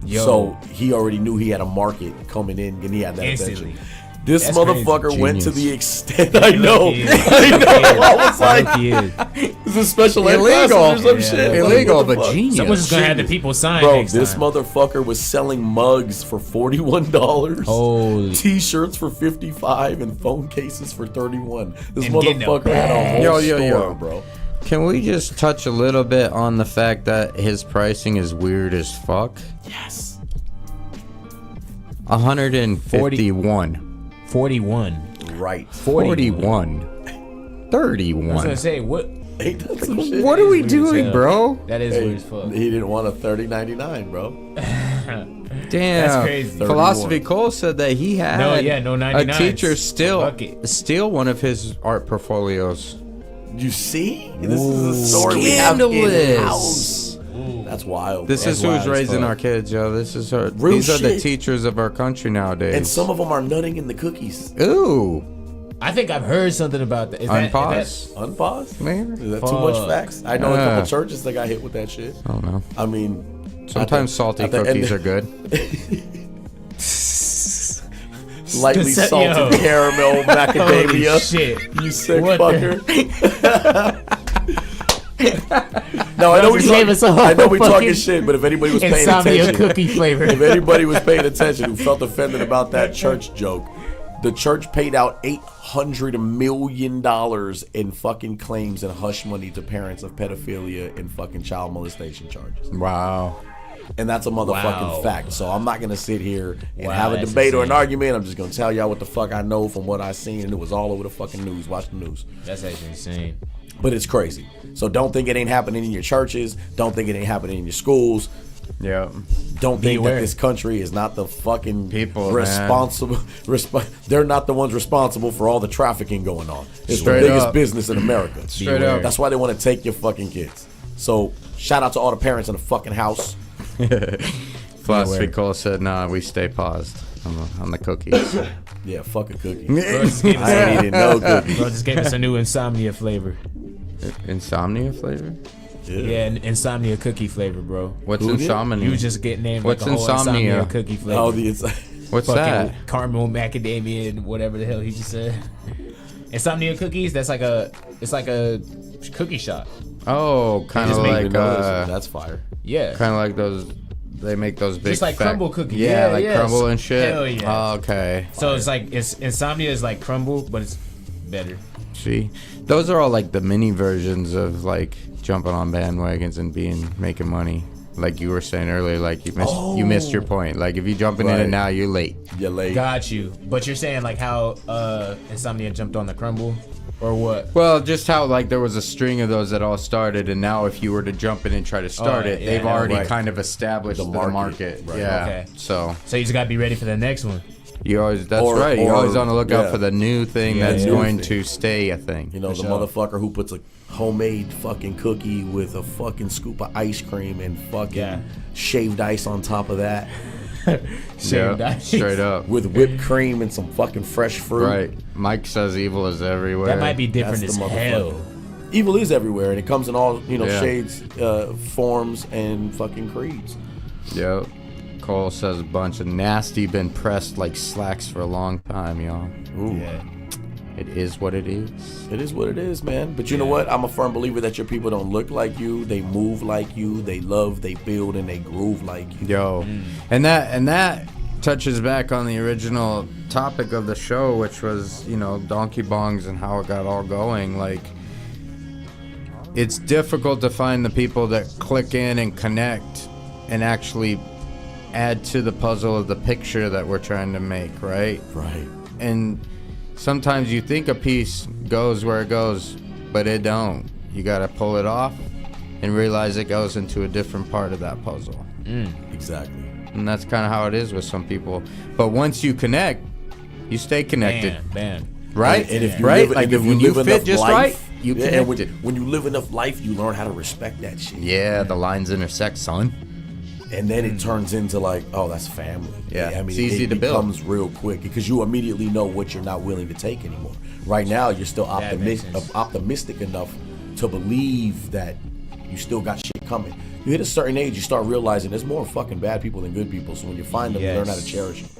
Yo. So he already knew he had a market coming in, and he had that Instantly. attention. This That's motherfucker crazy. went to Genius. the extent. I know. He is. I know. I was like, He is. is this special ed Illegal. classes or some Yeah. shit? Like, Illegal, what the but fuck? genius. Someone's just going to have the people sign Bro, next this time. motherfucker was selling mugs for $41. Holy. T-shirts for $55 and phone cases for $31. This And getting a motherfucker had a whole Yo, store, yo. bro. Can we just touch a little bit on the fact that his pricing is weird as fuck? Yes. 151. 41. Right. 41. I 31. was going to say, what? Ain't that some shit? What are we weird as doing, hell. bro? That is Hey, weird as fuck. he didn't want a $30.99, bro. Damn. That's crazy. Philosophy Cole said that he had no a 99s. teacher Bucket. steal one of his art portfolios. You see? This is a story we have Scandalous. in-house. That's wild. This That's is who's wild as raising fuck. our kids, yo. This is our. Real These are the shit. teachers of our country nowadays. And some of them are nutting in the cookies. Ooh. I think I've heard something about that. Is that- Unpause. Unpause? Maybe. Is that too much Fuck. facts? I know a Yeah. couple churches that got hit with that shit. I don't know. I mean, Sometimes salty at the end cookies of- are good. lightly Yo. salted caramel macadamia. Holy shit. You sick What the- fucker. No, I know we Just gave us a talking. I know we whole talking fucking shit, but if anybody was paying Insomnia attention, cookie flavor. if anybody was paying attention who felt offended about that church joke, the church paid out $800 million in fucking claims and hush money to parents of pedophilia and fucking child molestation charges. Wow. And that's a motherfucking Wow. fact. So I'm not gonna sit here and Wow, have a that's debate or an insane. argument. I'm just gonna tell y'all what the fuck I know from what I seen, and it was all over the fucking news. Watch the news. That's actually insane. But it's crazy. So don't think it ain't happening in your churches. Don't think it ain't happening in your schools. Yeah. Don't think Beware. that this country is not the fucking People, responsible. They're not the ones responsible for all the trafficking going on. It's Straight the biggest up. business in America. Straight up. That's why they want to take your fucking kids. So shout out to all the parents in the fucking house. Philosophy Beware. Cole said, nah, we stay paused on the cookies. Yeah, fuck a cookie. Bro just gave us I ain't eating no cookie. Bro just gave us a new insomnia flavor. Insomnia flavor? Yeah, an insomnia cookie flavor, bro. What's Who did? insomnia? You just get named What's like a whole insomnia? cookie flavor. Oh, the What's Fucking that? caramel macadamia and whatever the hell he just said. Insomnia cookies. It's like a cookie shop. Oh, kind of just make like that's fire. Yeah. kind of like those. They make those big, Just like fat- crumble cookies. Yeah, Yeah, like yes. crumble and shit. Hell yeah. Oh, okay. So it's like insomnia is like crumble, but it's better. See, those are all like the mini versions of like jumping on bandwagons and making money. like you were saying earlier, like you missed your point. Like if you jumping in it now, you're late. You're late. Got you. But you're saying like how Insomnia jumped on the crumble, or what? Well, just how like there was a string of those that all started, and now if you were to jump in and try to start it, they've already kind of established the market. Right. Yeah. Okay. So you just gotta be ready for the next one. you always you're always on the lookout for the new thing that's new going thing. to stay a thing. You know, the motherfucker who puts a homemade fucking cookie with a fucking scoop of ice cream and fucking shaved ice on top of that. Shaved ice. Straight up. With whipped cream and some fucking fresh fruit. Right. Mike says evil is everywhere. That might be different That's as the hell. Evil is everywhere, and it comes in all, shades, forms, and fucking creeds. Yep. Cole says a bunch of nasty been pressed like slacks for a long time, y'all. Ooh. Yeah. It is what it is. It is what it is, man. But you know what? I'm a firm believer that your people don't look like you. They move like you. They love, they build, and they groove like you. Yo. And that touches back on the original topic of the show, which was, donkey bongs and how it got all going. Like, it's difficult to find the people that click in and connect and actually add to the puzzle of the picture that we're trying to make, right? Right. And sometimes you think a piece goes where it goes, but it don't. You got to pull it off and realize it goes into a different part of that puzzle. Exactly. And that's kind of how it is with some people. But once you connect, you stay connected. Man. Right? And if you right? live, Like and if when you you live fit enough just life, right, you and connected. when you live enough life, you learn how to respect that shit. Yeah, the lines intersect, son. And then it turns into like, oh, that's family. Yeah, I mean, it's easy to build. It becomes real quick because you immediately know what you're not willing to take anymore. Right now, you're still That makes optimistic enough to believe that you still got shit coming. You hit a certain age, you start realizing there's more fucking bad people than good people. So when you find them, you learn how to cherish them.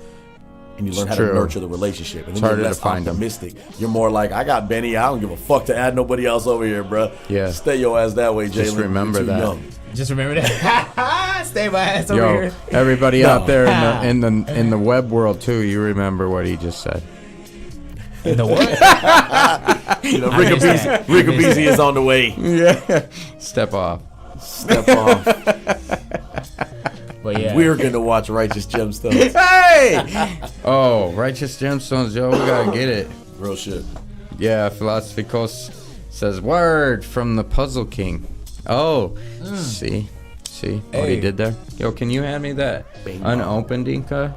And you learn how to nurture the relationship. And then you're less optimistic. You're more like, I got Benny. I don't give a fuck to add nobody else over here, bro. Yeah. Stay your ass that way, Jalen. Just remember that. Young. Just remember that. Stay my ass over here. Everybody out there in the web world too, you remember what he just said. In the what? Rick Abisi is on the way. Yeah. Step off. Step off. But yeah. We're gonna watch Righteous Gemstones. Hey! Oh, Righteous Gemstones, yo, we gotta get it. Real shit. Yeah, Philosophy Coast says, word from the Puzzle King. Oh, see what he did there? Yo, can you hand me that unopened Inca?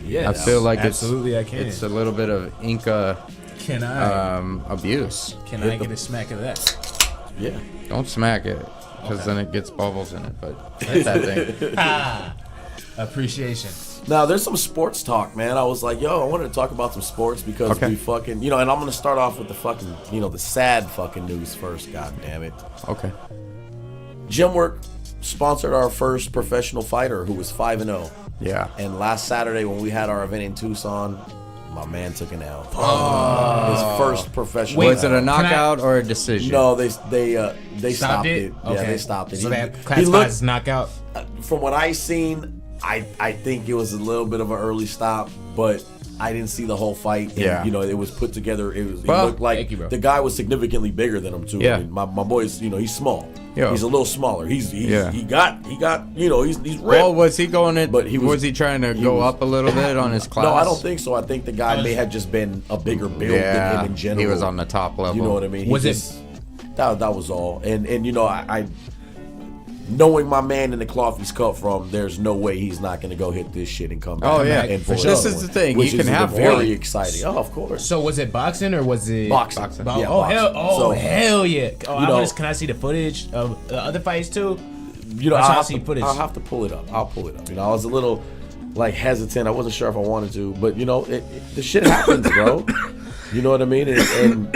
Yeah. I feel like absolutely I can. It's a little bit of Inca Can I? Abuse. Can I get a smack of that? Yeah. Don't smack it, because then it gets bubbles in it. But hit that thing. Appreciation. Now, there's some sports talk, man. I was like, yo, I wanted to talk about some sports because we fucking, and I'm going to start off with the fucking, the sad fucking news first, god damn it. Okay. Gymwork sponsored our first professional fighter who was 5-0. Yeah. And last Saturday when we had our event in Tucson, my man took an L. His first professional. Was it a knockout or a decision? No, they stopped it. Okay. Yeah, they stopped it. So that classifies as knockout? From what I seen, I think it was a little bit of an early stop, but I didn't see the whole fight. And, Yeah. It was put together. It Well, looked like thank you, bro. the guy was significantly bigger than him too. Yeah. I mean, my boy's, he's small. Yeah. He's a little smaller. He's ripped. Well, was he going it? But was he trying to go up a little bit on his class? No, I don't think so. I think the guy may have just been a bigger build than him in general. He was on the top level. You know what I mean? Was that was all. And I knowing my man in the cloth he's cut from, there's no way he's not going to go hit this shit and come back. Oh, yeah. and For pull sure. another This is one, the thing. which You can is have very fun. exciting. Oh, of course. So was it boxing or was it Boxing. Yeah, Yeah, Oh boxing. hell! Oh So, hell yeah! Oh, can I see the footage of the other fights too? I'll see footage. have to pull it up. I'll pull it up. I was a little hesitant. I wasn't sure if I wanted to, but the shit happens, bro. You know what I mean? And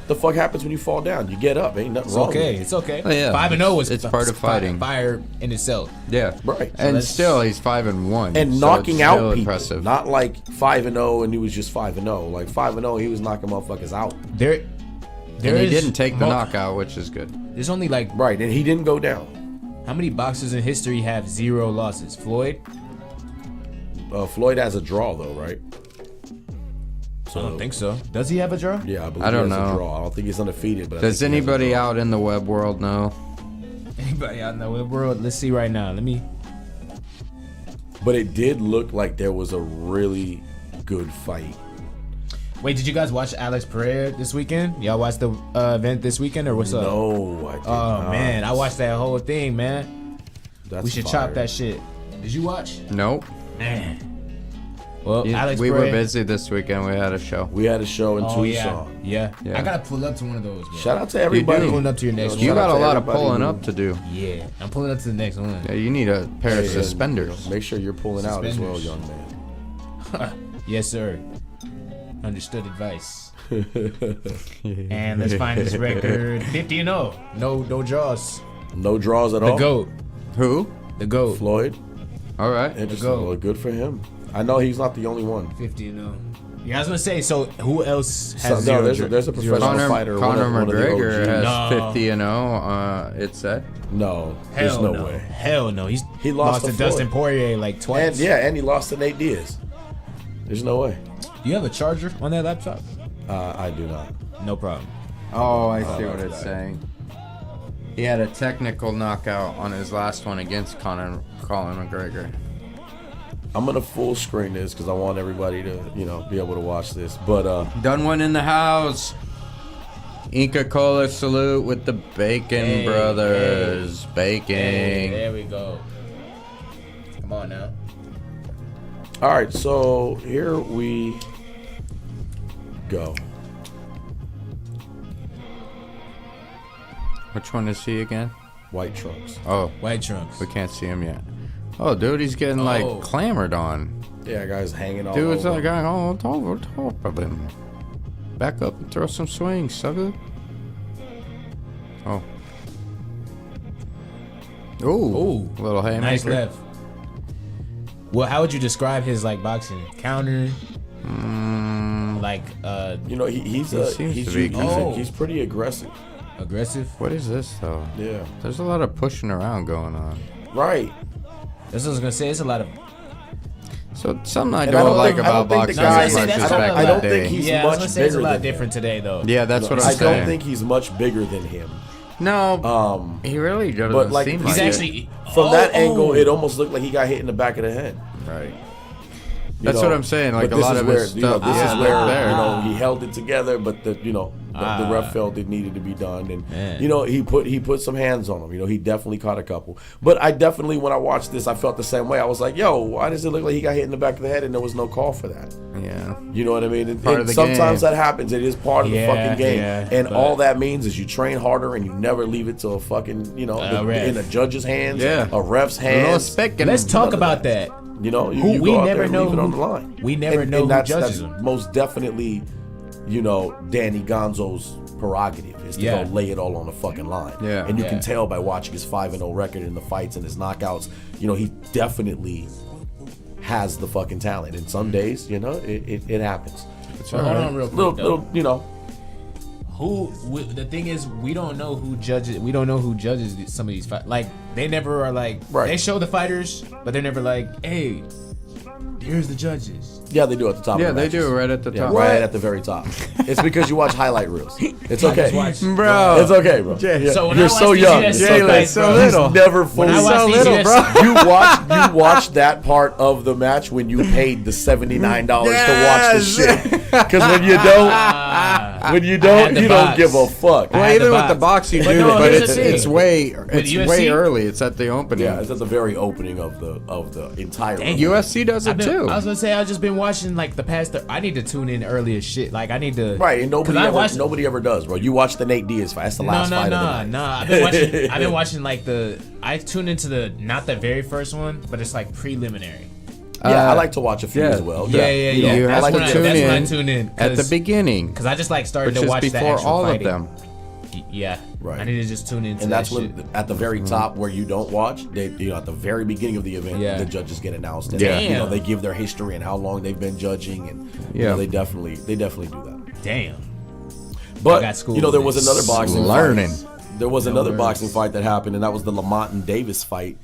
the fuck happens when you fall down? You get up. Ain't nothing It's wrong. okay. With it. It's okay. Oh, yeah. 5-0 was It's part of fighting. Fire in itself. Yeah. Right. And that's- still, he's 5-1. And so knocking it's out still people, impressive. not like 5-0 and he was just 5-0. Like 5-0, he was knocking motherfuckers out. There and he is didn't take the mo- knockout, which is good. There's only Right, and he didn't go down. how many boxers in history have 0 losses? Floyd? Floyd has a draw though, right? I don't think so. Does he have a draw? Yeah, I believe I don't he has know. a draw. I don't think he's undefeated. But I Does think he has a anybody draw. out in the web world know? anybody out in the world. Let's see right now. Let me. But it did look like there was a really good fight. Wait, did you guys watch Alex Pereira this weekend? Y'all watch the event this weekend or what's up? No, I did not. Man, I watched that whole thing, man. That's We should fire. chop that shit. Did you watch? Nope. Man. Well, Yeah, Alex we Pereira. were busy this weekend. We had a show. We had a show in Oh yeah. Tucson. yeah, Yeah. I gotta pull up to one of those. Man. Shout out to everybody. do. Pulling up to your next You Shout one. got out a to lot of everybody pulling who- up to do. Yeah, I'm pulling up to the next one. Yeah, you need a pair of suspenders. Make sure you're pulling out as well, Suspenders. young man. Yes, sir. Understood advice. And let's find his record. 50-0. No draws. No draws at The all. GOAT. Who? The GOAT. Floyd. All right. Interesting. go. Well, good for him. I know he's not the only one. 50-0. Yeah, I was gonna say. So who else So, has no, zero? there's a zero- professional fighter. Conor one of the McGregor OGs. has No. 50-0. It said. No, there's Hell no no. way. Hell no. He lost to to Dustin Floyd. Poirier like twice. And he lost to Nate Diaz. There's no way. Do you have a charger on that laptop? I do not. No problem. Oh, I see what it's saying. He had a technical knockout on his last one against Colin McGregor. I'm gonna full screen this because I want everybody to, be able to watch this. But Done one in the house. Inca Cola salute with the Bacon Hey, Brothers. Baking. Hey, there we go. Come on now. all right, so here we go. Which one is he again? White trunks. Oh, White trunks. we can't see him yet. Oh, dude, he's getting Oh. like clamored on. Yeah, guys hanging all Dude's over. like on top of him. Back up and throw some swings, sucker. Oh. Ooh. Little haymaker. Nice left. Well, how would you describe his like boxing counter? Like he's seems to be good. he's pretty aggressive. aggressive. What is this though? Yeah. There's a lot of pushing around going on. Right. That's what I was gonna say. It's a lot of. So something I And don't like think- I about don't think boxing the guy is is- much that's as what back I in I the don't day. think he's Yeah, I was much gonna say it's a bigger lot than different today though. Yeah, that's what I'm I saying. don't think he's much bigger than him. No, he really doesn't but, like, seem he's like He's it. actually From that Oh, angle, oh. it almost looked like he got hit in the back of the head. Right. That's what I'm saying. Like but a this lot is of where, his stuff. This yeah, is where look there. he held it together, but the ref felt it needed to be done, and Man. he put some hands on him. He definitely caught a couple. But I definitely, when I watched this, I felt the same way. I was like, yo, why does it look like he got hit in the back of the head and there was no call for that? Yeah. You know what I mean? And, Part of the sometimes game. that happens. It is part of the Yeah, fucking game. yeah, and but- all that means is you train harder and you never leave it to a fucking, ref. in a judge's hands, Yeah. a ref's No hands. specking. Let's talk None of about that. that. You Who- you we go out never there and know leave it on who- the line. we never know who that's judges them. most definitely, Danny Gonzo's prerogative is to Yeah. go lay it all on the fucking line. Yeah. And you Yeah. can tell by watching his 5-0 record in the fights and his knockouts, he definitely has the fucking talent. And some days, it happens. So hold on real quick though. Little, The thing is, we don't know who judges. We don't know who judges some of these fights. Like they never are like. Right. They show the fighters, but they're never like, hey, here's the judges. Yeah, they do at the top. Yeah, of the they matches. do right at the Yeah, top. right at the very top. It's because you watch highlight reels. It's okay, Bro. It's okay, bro. Jay, So when You're I watch so these young. UFC Jay, fights, so bro, little. He's never fully. I watch so these little, UFC bro. You watched that part of the match when you paid the $79 to watch the shit. Because when you don't, had you the don't box. give a fuck. I Well, had even the with the box. box you But do, no, but here's the it's thing. way UFC? way early. It's at the opening. Yeah, it's at the very opening of the entire. Dang. UFC does it too. I was gonna say I've just been watching like the past. I need to tune in early as shit. Like I need to. Right, and 'cause I watched- nobody ever does, bro. You watch the Nate Diaz fight. That's the last fight of the night. I've been watching like I tuned into not the very first one, but it's like preliminary. Yeah, I like to watch a few yeah. as well. Yeah. You That's have when to I- tune that's when I in tune in, at the 'cause- beginning, Because I just like started which to is watch the before actual all fighting. of them. Yeah, Right. I need to just tune into And that that's shit. when, at the very top where you don't watch, they, at the very beginning of the event, Yeah. the judges get announced. And Yeah. Damn. they give their history and how long they've been judging, and Yeah. they definitely do that. Damn. But got school there was this. another boxing Learning. fight. There was another boxing fight that happened, and that was the Lamont and Davis fight.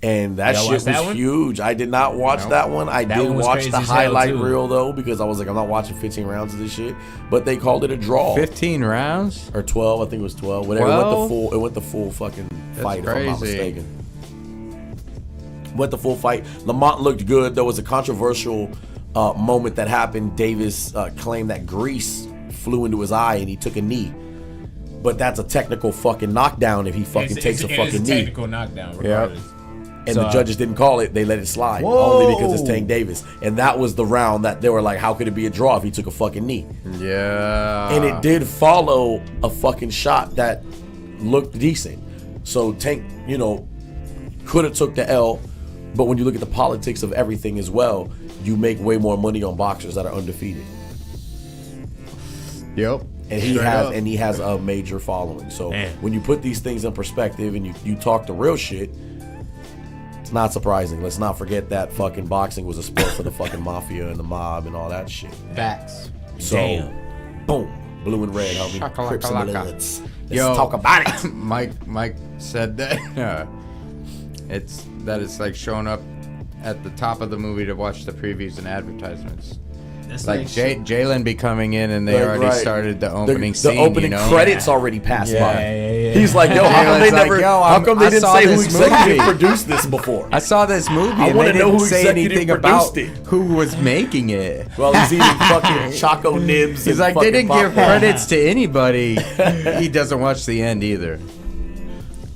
And that Y'all shit watch was that one? huge. I did not watch that one. I That did one was watch crazy the as hell, highlight too. reel though, because I was like, I'm not watching 15 rounds of this shit. But they called it a draw. 15 rounds. Or 12, I think it was 12. Whatever. 12? It went the full fucking fight, if I'm not crazy. mistaken. Went the full fight. Lamont looked good. There was a controversial moment that happened. Davis claimed that grease flew into his eye and he took a knee. But that's a technical fucking knockdown if he fucking takes a fucking knee. Technical knockdown, regardless. And the judges didn't call it. They let it slide. Whoa. Only because it's Tank Davis. And that was the round that they were like, how could it be a draw if he took a fucking knee? Yeah. And it did follow a fucking shot that looked decent. So Tank, could have took the L. But when you look at the politics of everything as well, you make way more money on boxers that are undefeated. Yep. And he has a major following. So when you put these things in perspective and you talk the real shit, it's not surprising. Let's not forget that fucking boxing was a sport for the fucking mafia and the mob and all that shit. Facts. So, boom, blue and red, homie. Shaka Crips laka and laka. Bloods. Let's talk about it. Mike said that it's like showing up at the top of the movie to watch the previews and advertisements. That's Like Jalen be coming in and they Like, already right. started the opening scene. The opening credits Yeah. already passed Yeah, by. yeah. He's like, yo, how come they Jalen's like, never? yo, How come they I didn't saw say who this executive movie. produced this before? I saw this movie I and wanna they know didn't who say executive anything about produced it. who was making it. Well, he's eating fucking Choco Nibs. He's and like, they fucking didn't give popcorn. credits to anybody. He doesn't watch the end either.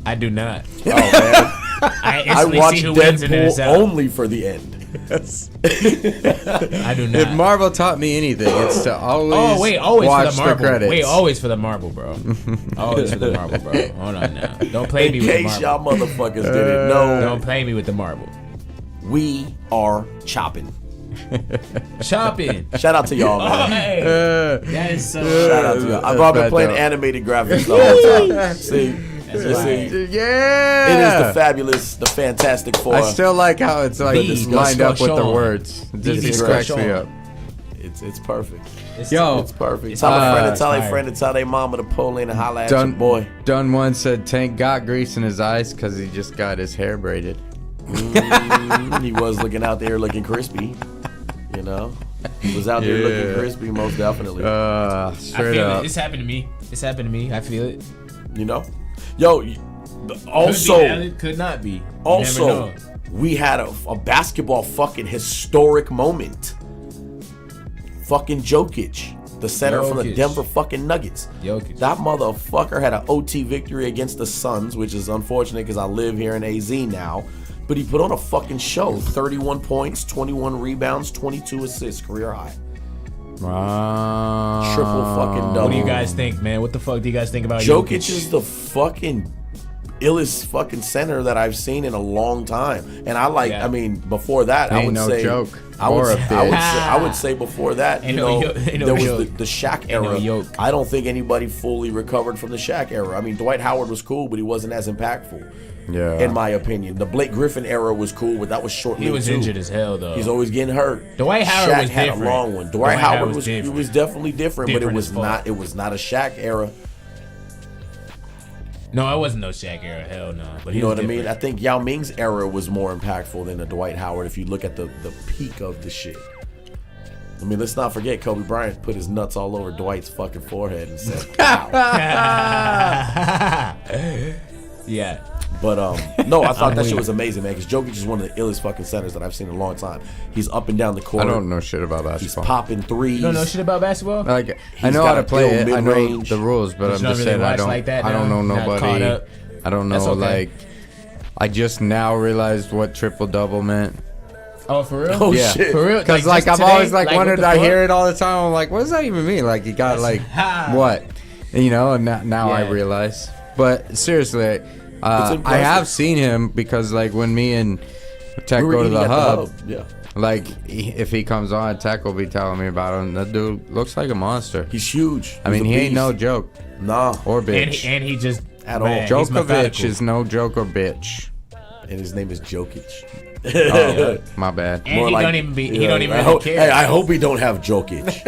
I do not. Oh man, I I instantly watch see who wins and it's Deadpool out. only for the end. I do not. If Marvel taught me anything, it's to always always watch for the marble. credits. Wait, always for the marble, bro. Always for the marble, bro. Hold on now. Don't play me In with the case marble. y'all motherfuckers didn't know, Don't play me with the marble. we are chopping. Shopping. Shout out to y'all, man. Hey, Uh, that is so. Shout out to y'all. I've been playing dope. animated graphics the whole time. See, right. yeah. it is the fabulous, the fantastic four. I still like how it's like These lined up with the discussion. words. It just These cracks me discussion. up. It's perfect. Yo, It's perfect. It's Tell a friend to fire. tell a Fire. friend to tell their mama to pull in and holla at your boy. Done one said Tank got grease in his eyes because he just got his hair braided. He was looking out there looking crispy. He was out there looking crispy, most definitely. I Straight feel up. it. It's happened to me. It's happened to me. I feel it. Yo, Could be also, valid, could not be. You never know. we had a basketball fucking historic moment. Fucking Jokic, the center from the Jokic. Denver fucking Nuggets. Jokic. That motherfucker had an OT victory against the Suns, which is unfortunate because I live here in AZ now. But he put on a fucking show. 31 points, 21 rebounds, 22 assists, career high. Triple fucking double. What do you guys think, man? What the fuck do you guys think about Jokic is the fucking illest fucking center that I've seen in a long time. And I mean, before that, I Ain't would no say joke. I would Or a say, I would say before that, Ain't no there was yoke. the Shaq Ain't no era. yoke. I don't think anybody fully recovered from the Shaq era. I mean, Dwight Howard was cool, but he wasn't as impactful. Yeah. In my opinion, the Blake Griffin era was cool, but that was short-lived. He was too. injured as hell, though. He's always getting hurt. Dwight Howard Shaq was had different. a long one. Dwight Howard was different. he was definitely different, but it Different was as fuck. not. It was not a Shaq era. No, it wasn't no Shaq era. Hell no. But You know what I mean? I think Yao Ming's era was more impactful than the Dwight Howard. If you look at the peak of the shit. I mean, let's not forget Kobe Bryant put his nuts all over Dwight's fucking forehead and said, "Wow." Yeah. But no, I thought that shit was amazing, man. Because Jokic is one of the illest fucking centers that I've seen in a long time. He's up and down the court. I don't know shit about He's basketball. popping threes. You don't know shit about basketball? Like I He's know got how to a play ill it. I know mid-range. the rules, but I'm you don't just really saying I watch don't. like that I don't now? know Not caught nobody. up? I don't That's know okay. like. I just now realized what triple double meant. Oh, for real? Oh Yeah. shit. For real? Because just I've today? always like what wondered. the I fuck? hear it all the time. I'm like, what does that even mean? Like you got like what? And now I Yeah. realize. But seriously, I impressive. have seen him because like when me and Tech We were go to eating the at hub. Yeah. Like if he comes on, Tech will be telling me about him. That dude looks like a monster. He's huge. I mean, He's he a ain't no beast. joke Nah. or And bitch. he just At all. man, he's Djokovic methodical. is no joke or bitch. And his name is Jokic. Oh, my bad. And he don't even be. He Yeah, don't even I really hope, care. Hey, I hope he don't have Jokic.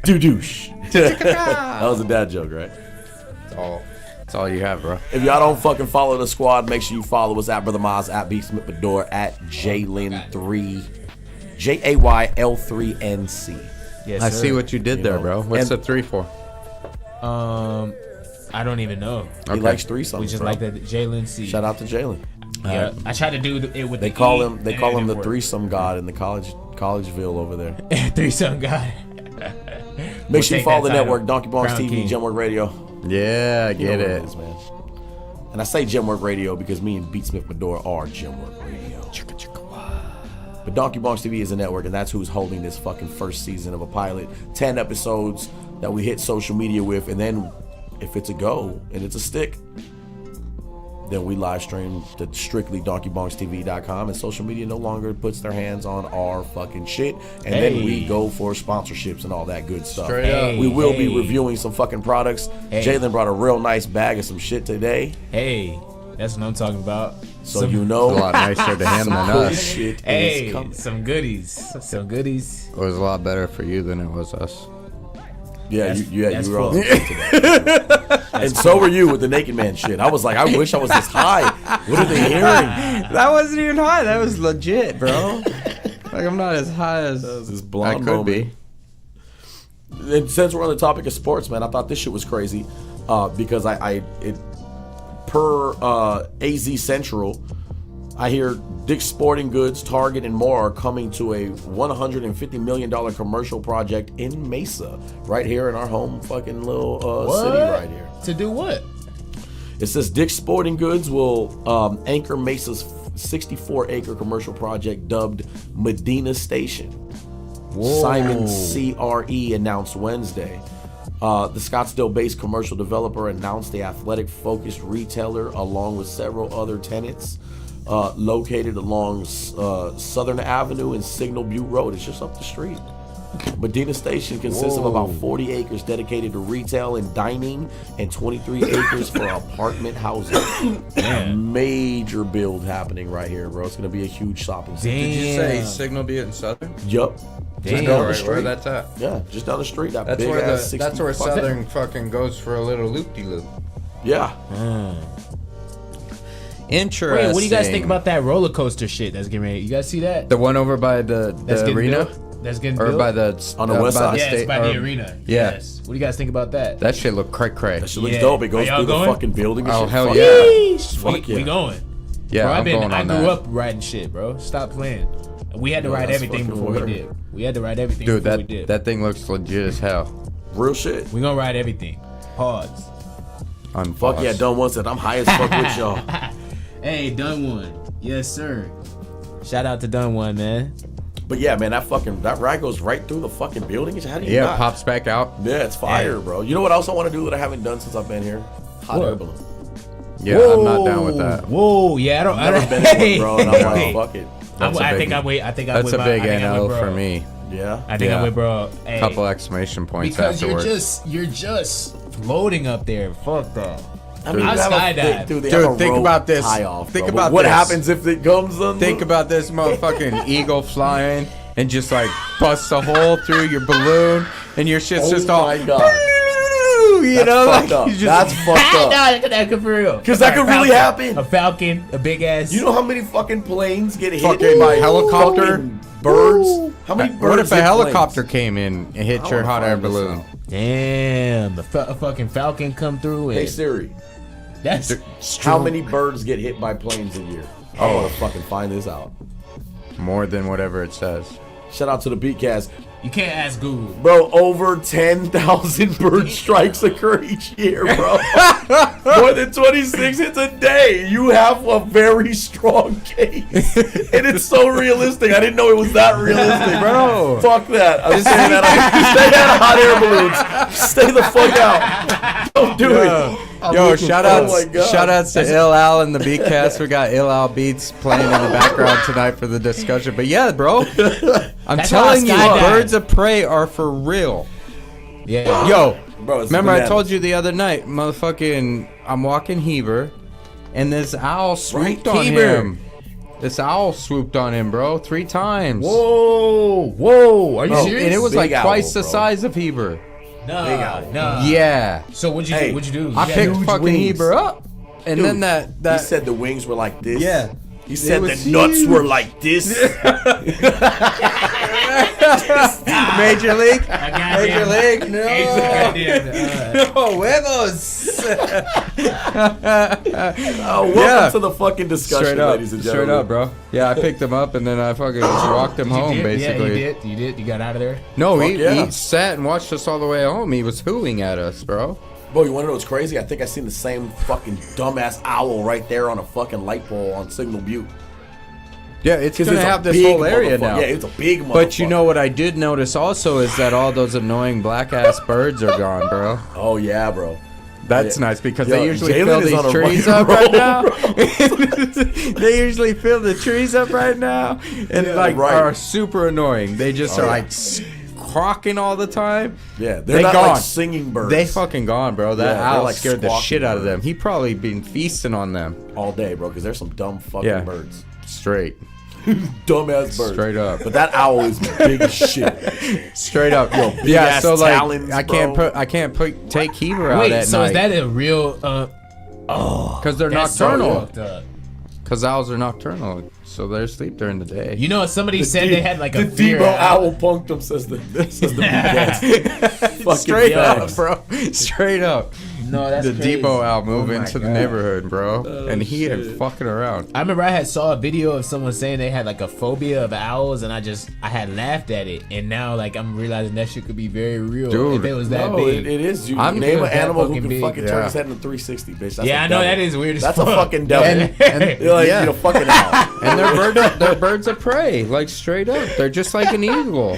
Douche. That was a dad joke, right? That's all you have, bro. If y'all don't fucking follow the squad, make sure you follow us at Brother Miles, at B Smith Bador, at Jaylin3, JAYL3NC. Yes, I sir. see what you did there, bro. What's and- the 3 for? I don't even know. He likes threesomes. We just bro. like the Jalen C. Shout out to Jalen. Yeah, I tried to do it with They the call E, him. They and call it him the didn't work. threesome god in the collegeville over there. Threesome guy. Make sure you take follow that the title. network, Donkey Bongs Crown TV, King. Gemwork Radio. Yeah, You get know what it. is, man. And I say Gemwork Radio because me and Beatsmith Medora are Gemwork Radio. But Donkey Bongs TV is a network, and that's who's holding this fucking first season of a pilot. 10 episodes that we hit social media with, and then if it's a go and it's a stick, then we live stream to strictly DonkeyBongsTV.com, and social media no longer puts their hands on our fucking shit, and then we go for sponsorships and all that good stuff. Straight up. We will be reviewing some fucking products. Jalen brought a real nice bag of some shit today, Hey, that's what I'm talking about. so you know A lot nicer to him than cool us. shit is Hey, coming. some goodies. Some goodies. It was a lot better for you than it was us. Yeah, you that's were on full. today. And so were you with the Naked Man shit. I was like, I wish I was this high. What are they hearing? That wasn't even high. That was legit, bro. Like, I'm not as high as This I blonde could moment. be. And since we're on the topic of sports, man, I thought this shit was crazy because per AZ Central, I hear Dick's Sporting Goods, Target, and more are coming to a $150 million commercial project in Mesa, right here in our home fucking little city right here. To do what? It says Dick's Sporting Goods will anchor Mesa's 64-acre commercial project dubbed Medina Station. Simon CRE announced Wednesday. The Scottsdale-based commercial developer announced the athletic-focused retailer, along with several other tenants, located along Southern Avenue and Signal Butte Road. It's just up the street. Medina Station consists of about 40 acres dedicated to retail and dining and 23 acres for apartment housing. Major build happening right here, bro. It's going to be a huge shopping center. Did you say Signal Butte and Southern? Yup. Damn. Just down the Where street. that's at? Yeah, just down the street. That That's big where ass 60 that's where fuck- Southern fucking goes for a little loop-de-loop. Yeah. Interesting. Wait, what do you guys think about that roller coaster shit that's getting ready? You guys see that? the one over by the That's getting arena? built? That's getting Or built? by the On the west by side? Yeah, it's state- by or- the arena. Yeah. Yes. What do you guys think about that? That shit look cray. That shit looks Yeah. dope. It goes Are y'all through the going? fucking building and Oh, shit. hell Fuck yeah. Yeesh. Fuck We yeah. going. Yeah, Bro, I'm going I on grew that. up riding shit, bro. Stop playing. We had to Yo, ride that's everything fucking before weird. we did. We had to ride everything Dude, before we did. that thing looks legit as hell. Real shit. We gonna ride everything. Pause. On Fuck pause. yeah, Done One said, I'm high as fuck with y'all. Hey, done one. Yes, sir. Shout out to Done One, man. But yeah, man, that ride goes right through the fucking building. How do you Yeah, not? it pops back out. Yeah, it's fire, Yeah. bro. You know what else I want to do that I haven't done since I've been here? Hot What? air balloon. Yeah, I'm not down with that. Whoa, yeah, I Never don't. been to one, Hey, bro, and I'm hey. like, fuck it. That's a I big- think I'm with. I think I'm That's with a my- big I think I'm NO with bro. for me. Yeah. I think Yeah. I'm with bro. Hey, Couple exclamation points because afterwards. you're just floating up there. Fuck that. I mean, I you have a skydive. thick- dude, they Dude, have a think rope about this. tie off, Think bro. about what this. happens if it comes on. Think about this motherfucking eagle flying and just like busts a hole through your balloon and your shit's just all. my God. You That's know, fucked like up. you just. That's fucked up. That could for real. 'Cause that could really happen. A falcon, a big ass. You know how many fucking planes get hit Fucking by helicopter? fucking birds? How many birds What if a hit helicopter planes? came in and hit I your wanna hot air find this balloon? out. Damn, a fucking falcon come through Hey and Siri, that's how many birds get hit by planes a year? I want to fucking find this out. More than whatever it says. Shout out to the Beatcast. you can't ask Google. Bro, over 10,000 bird strikes occur each year, bro. More than 26 hits a day. You have a very strong case. And it's so realistic. I didn't know it was that realistic. Bro. Fuck that. I'm staying out of hot air balloons. Stay the fuck out. Don't do it. Yo, shout Oh outs, my God. shout outs to Il Al and the Beatcast. We got Il Al beats playing in the background tonight for the discussion. But yeah, bro, I'm That's telling you, why I skydived. birds of prey are for real. Yeah. Yo, Bro, it's remember I bananas. told you the other night, motherfucking, I'm walking Heber, and this owl swooped on Heber. him. This owl swooped on him, bro, 3 times. Whoa. Are you Bro, serious? and it was Big like owl, twice the bro. size of Heber. No. Yeah. So what'd you Hey, what'd you do? I You picked got- fucking wings. Heber up. And Dude, then that He said the wings were like this. Yeah. He said was the nuts huge. were like this. Major League. goddamn- Major League. No. Goddamn, No huevos. Welcome to the fucking discussion, Straight up, ladies and gentlemen. straight up, bro. Yeah, I picked him up and then I fucking just walked him home, Yeah, basically. you did. You got out of there. No, Fuck he yeah. sat and watched us all the way home. He was hooing at us, bro. Bro, you want to know what's crazy? I think I seen the same fucking dumbass owl right there on a fucking light pole on Signal Butte. Yeah, it's Because gonna it's a have this big whole area motherfucker. now. Yeah, it's a big motherfucker. But you know what I did notice also is that all those annoying black ass birds are gone, bro. Oh yeah, bro. That's Yeah. nice because Yo, they usually Jalen fill is on these a trees fucking up right roll, now. They usually fill the trees up right now and Yeah, like right. are super annoying. They just Oh, are yeah. like quacking all the time. Yeah, they're They not gone. like singing birds. They fucking gone, bro. That Yeah, they're owl like scared the squawking shit out of them. birds. He probably been feasting on them. all day, bro, because there's some dumb fucking Yeah. birds. Straight. Dumbass birds. Straight up. But that owl is big as shit. Straight up. Yo, big Yeah, ass so like talons, I can't bro. take Heber out Wait, at so night. is that a real? Because they're That's so nocturnal. fucked up. Because owls are nocturnal, so they sleep during the day. You know, somebody said they had like a the fear. Debo owl punked him, says the fucking Straight facts. up, bro. Straight up. No, that's The crazy. Debo owl moved Oh my into the God. neighborhood, bro. and he shit. ain't fucking around. I remember I saw a video of someone saying they had like a phobia of owls, and I had laughed at it, and now like I'm realizing that shit could be very real Dude. if it was that No, big. it is. You I'm name good an with that animal who fucking can big. fucking turn Yeah. his head into 360, bitch. That's Yeah, a I know devil. that is weird as That's fuck. a fucking devil. And You're like, yeah. you know, fucking owl. And they're birds of prey, like straight up. They're just like an eagle.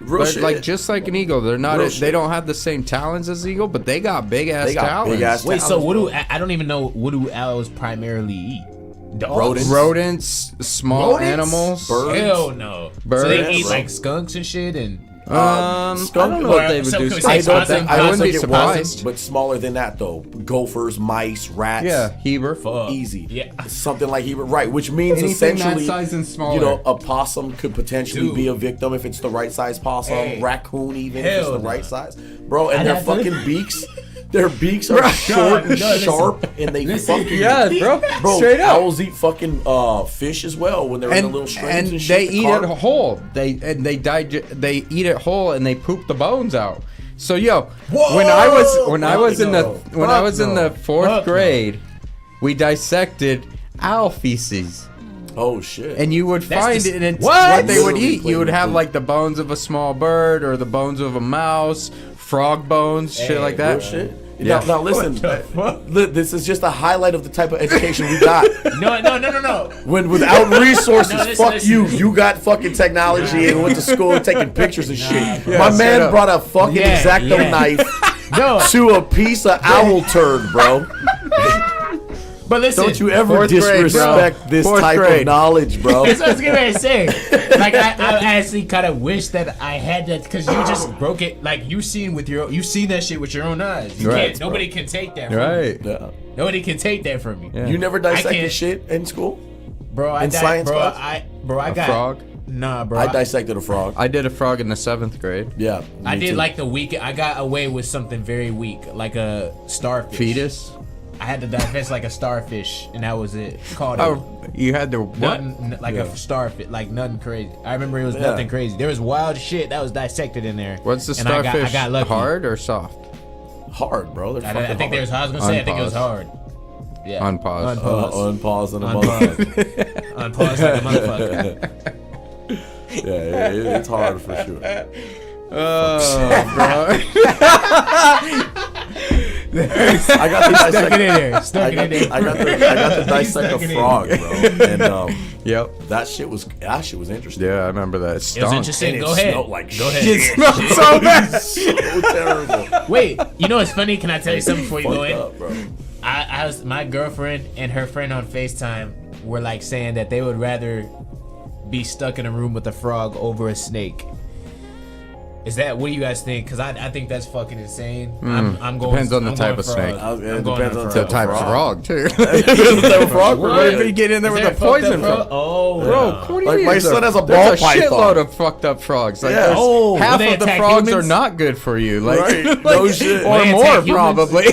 Real They're shit. like just like an eagle. They're not. Real They shit. don't have the same talons as eagle, but they got big ass They got talons. big ass Wait, so talons, what bro. do I don't even know what do owls primarily eat? Dogs? Rodents. Rodents, small Rodents? animals. Birds. Hell no. So Birds. they eat Bro. like skunks and shit and. I don't know or if they would some do. could I say don't possum, think. I wouldn't be possum, surprised. But smaller than that though. Gophers, mice, rats. Yeah, Heber. Fuck. Easy. Yeah. Something like he right, which means Anything that essentially, size and smaller. you know, a possum could potentially Dude. be a victim if it's the right size possum. Hey. Raccoon even if it's Hell the no. right size, bro. And I'd their have to- fucking beaks, their beaks are short and no, listen. sharp, and they fucking Yeah, bro. Bro, Straight up. owls eat fucking fish as well when they're in the little streams and shit. they the eat carp. it whole. They eat it whole and they poop the bones out. So yo, when I was in the fourth Fuck no. grade, we dissected owl feces. Oh shit! And you would That's find just- it, and it's What? what they would Literally eat. You would playing have with like the bones of a small bird or the bones of a mouse, frog bones, shit like that. Real shit. Yeah. Now listen, fuck? this is just a highlight of the type of education we got. No. When without resources, No, listen, fuck listen. you got fucking technology and went to school taking pictures and shit. Yeah, My straight man up. brought a fucking Yeah, X-Acto yeah. knife No. to a piece of owl turd, bro. But listen. Don't you ever Fourth grade, bro. disrespect this Fourth type grade. of knowledge, bro. That's what I was gonna say. Like I actually kind of wish that I had that because you just broke it. Like you seen that shit with your own eyes. You Right, can't. Nobody can take that. From Right. You. Yeah. Nobody can take that from you, Yeah. You never I dissected can't- shit in school? bro. I In died, science bro. class? I A got frog. Nah, bro. I dissected a frog. I did a frog in the 7th grade. Yeah. I me did too. like the week. I got away with something very weak, like a starfish. Fetus. I had to divest like a starfish, and that was it. Called it. Oh, you had to what? Nothing like Yeah. a starfish, like nothing crazy. I remember it was Yeah. nothing crazy. There was wild shit that was dissected in there. What's the and I starfish? got lucky. Hard or soft? hard, bro. They're I fucking think there was. I was gonna say. I think it was hard. Yeah. Unpause. unpause and a Unpause. motherfucker. Unpause like a motherfucker. Yeah, it's hard for sure. Oh, bro. I got the Stuck it dissect. in there. Stuck I it got, in there. I got the dissect Stuck a it in. frog, bro, and Yep. that shit was interesting. Yeah, I remember that. It It was stunk. interesting. And Go it ahead. smelled like Go shit. ahead. It smelled so bad. So terrible. Wait, you know what's funny? Can I tell you something before you go Fucked in? up, bro. I was my girlfriend and her friend on FaceTime were like saying that they would rather be stuck in a room with a frog over a snake. Is that what do you guys think? Because I think that's fucking insane. I'm going. Depends on the I'm type going of frog. snake. It I'm going depends on on The frog. type of frog too. Type of frog, bro. What if you get in there Is with there a a fucked poison up frog? frog? Oh, Bro, no. what do you Like, mean my there's son has a there's ball python. shitload of fucked up frogs. Like, Yeah. there's- Oh, will half they of the attack frogs humans? are not good for you. Like, Right. like- No shit. or They more attack humans? probably.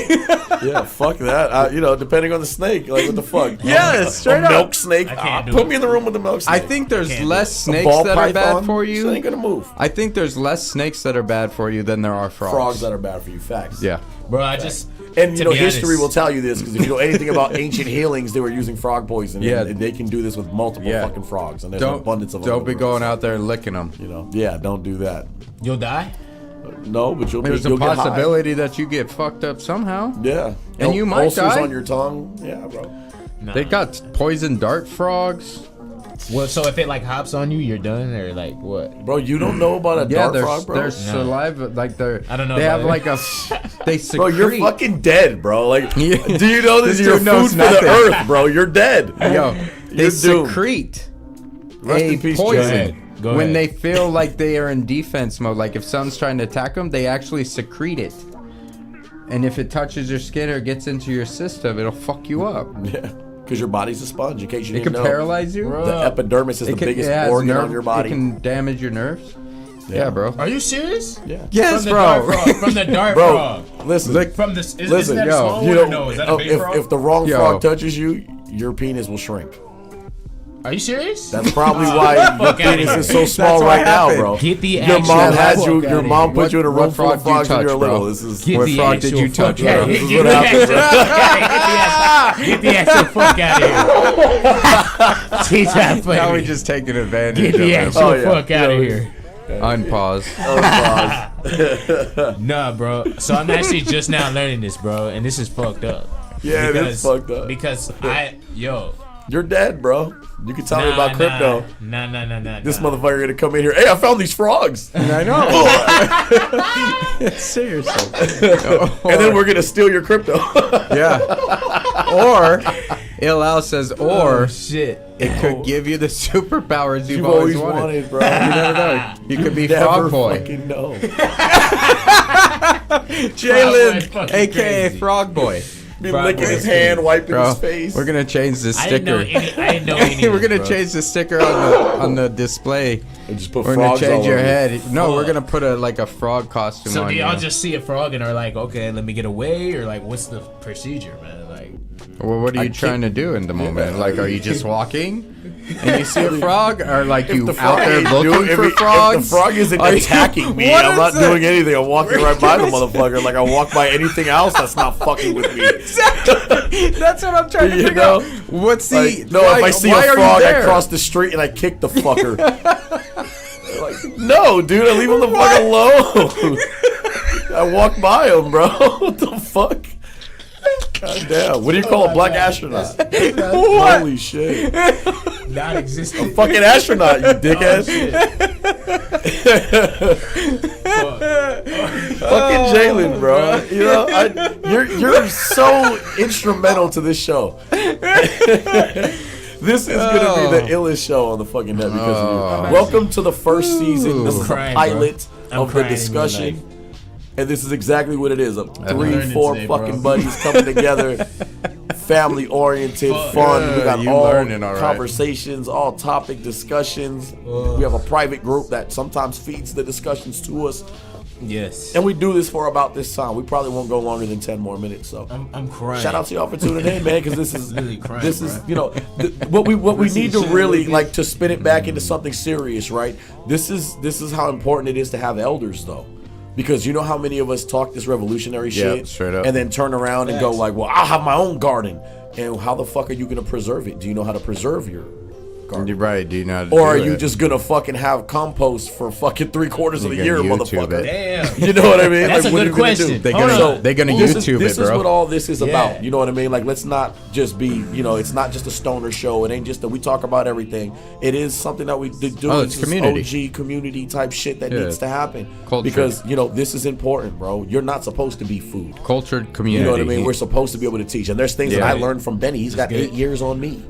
Yeah, fuck that. Depending on the snake, like what the fuck? Yeah, straight a up. milk snake. I can't do Put it. me in the room with the milk snake. I think there's Can't do less it. snakes ball that are bad python, for shit ain't you. gonna move. I think there's less snakes that are bad for you than there are frogs. Frogs that are bad for you. Facts. Yeah. Bro, I just And you know, be history honest. will tell you this because if you know anything about ancient healings, they were using frog poison. Yeah. And they can do this with multiple fucking frogs, and there's an abundance of them. Don't be going out there and licking them. You know, yeah, don't do that. You'll die. No, but you'll There's a get high. possibility that you get fucked up somehow. Yeah, And you might ulcers die. on your tongue. Yeah, bro. Nah. They got poison dart frogs. Well, so if it like hops on you, you're done, or like what? Bro, you don't know about a Yeah, dart their frog, bro? saliva, like they're. I don't know They have about like a. They Bro, secrete. you're fucking dead, bro. Like, Yeah. do you know this? This You're dude food knows for nothing. the earth, bro. You're dead. Yo, they You're doomed. secrete Rest a in peace, poison Joe. Go when ahead. they feel like they are in defense mode. Like if something's trying to attack them, they actually secrete it. And if it touches your skin or gets into your system, it'll fuck you up. Yeah, because your body's a sponge. In case you It didn't can know, paralyze you. the epidermis is the biggest it has organ nerve- on your body. It can damage your nerves. Yeah, bro. Are you serious? Yeah, Yes, From the bro. dart frog. From the dart bro. frog. Listen, From this, isn't listen, that a yo, small you one know, or no? Is that a big frog? if the wrong Yo. frog touches you, your penis will shrink. Are you serious? That's probably why your fuck outta penis here. is so small what right now, happened. bro. Get the Your actual mom had fuck you. outta Your here. mom put you in a room What full of frog do you frogs when you were touch, little. bro? This is Get What the frog did actual you touch, fuck outta bro? here. This is what happens. Get the actual fuck out of here. He's not funny. Now we just taking advantage Get of the it. actual Oh, yeah. fuck out of here. Unpause. Nah, bro. So I'm actually just now learning this, bro, and this is fucked up. Yeah, it is fucked up. Because You're dead, bro. You can tell me about crypto. Nah. This motherfucker gonna come in here. Hey, I found these frogs. I know. Seriously. And then we're gonna steal your crypto. Yeah. Or Ilau says, or shit. it could give you the superpowers you've You've always always wanted. wanted, bro. You never know. You could be Never Frog Boy. fucking know. Jalen, fucking aka crazy. Frog Boy. Be Frog licking Boy his is hand, wiping Bro, his face. we're gonna change the I didn't know sticker. any. I didn't know any. We're gonna bro. change the sticker on the display. And just put We're gonna frogs all change your over it. head. No, we're Fuck. gonna put like a frog costume So on do you. y'all just see a frog and are like, okay, let me get away, or like, what's the procedure, man? Like, Well, what are you trying to do in the moment? Like, are you just walking and you see a frog, or like you out there ain't looking doing- for if frogs? the frog isn't Are you- attacking me, What I'm is not it? doing anything. I'm walking right by the motherfucker. Like I walk by anything else that's not fucking with me. Exactly. That's what I'm trying to You figure know? out. What's the Like, no, why, if I see why a are frog, you I there? cross the street and I kick the fucker. Like, no, dude, I leave him the fuck alone. I walk by him, bro. What the fuck? God damn. What do you call a black astronaut? What? Holy shit. non-existent. Fucking astronaut, you dickhead. Fucking Jalen, bro. You know, you're so instrumental to this show. This is gonna be the illest show on the fucking net because of you. Welcome to the first season. This is the crying, pilot bro. I'm of the crying in real discussion. And this is exactly what it is. learning 3-4 today, bro. fucking buddies coming together. Family oriented, fun. We got you all learning, all right. conversations, all topic discussions. We have a private group that sometimes feeds the discussions to us. Yes. And we do this for about this time. We probably won't go longer than 10 more minutes. So I'm crying. shout out to y'all for tuning in, man, because this is Literally crying, this is bro. you know what we need to shit really really like to spin it back into something serious, right? This is how important it is to have elders, though. Because you know how many of us talk this revolutionary shit straight up. and then turn around and go like, well, I'll have my own garden. And how the fuck are you going to preserve it? Do you know how to preserve your garden? You're right. Do you know how to Or are do you it? just going to fucking have compost for fucking 3/4 of the You year, gonna YouTube motherfucker? it. Damn. You know what I mean? That's like, a what good are you gonna question. do? They're Hold gonna on. they're gonna This YouTube is it, bro. what all this is Yeah. about. You know what I mean? Like, let's not just be, you know, it's not just a stoner show. It ain't just that we talk about everything. It is something that we do. Oh, it's This is community. OG community type shit that Yeah. needs to happen. Culture. Because, you know, this is important, bro. You're not supposed to be food. Cultured You community. know what I mean? We're supposed to be able to teach. And there's things that Yeah. I learned from Benny. He's got 8 years on me.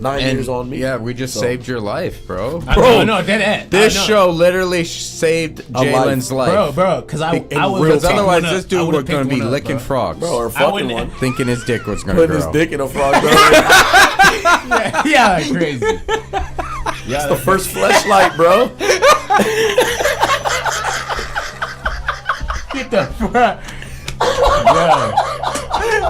9 and years on me. yeah, we just So- saved your life, bro. Bro, no, that This show literally saved Jalen's life. bro, because I In would real Because time. otherwise, this dude was gonna be licking bro. frogs, Bro, or I fucking wouldn't- one. thinking his dick was gonna Putting grow. his dick in a frog. Bro. Yeah, crazy. It's the first fleshlight, bro. Get the fuck. Yo,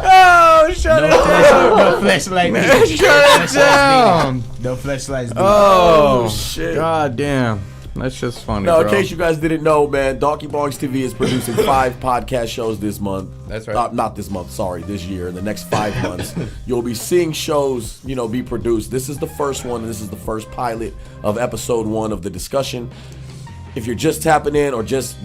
Oh, shut no flashlight. Shut it down. No flashlights. Oh, shit. God damn. That's just funny, No, bro. in case you guys didn't know, man, Donkey Bongs TV is producing 5 podcast shows this month. That's right. Not this month, sorry, this year. In the next 5 months, you'll be seeing shows, be produced. This is the first one, and this is the first pilot of episode 1 of the discussion. If you're just tapping in or just,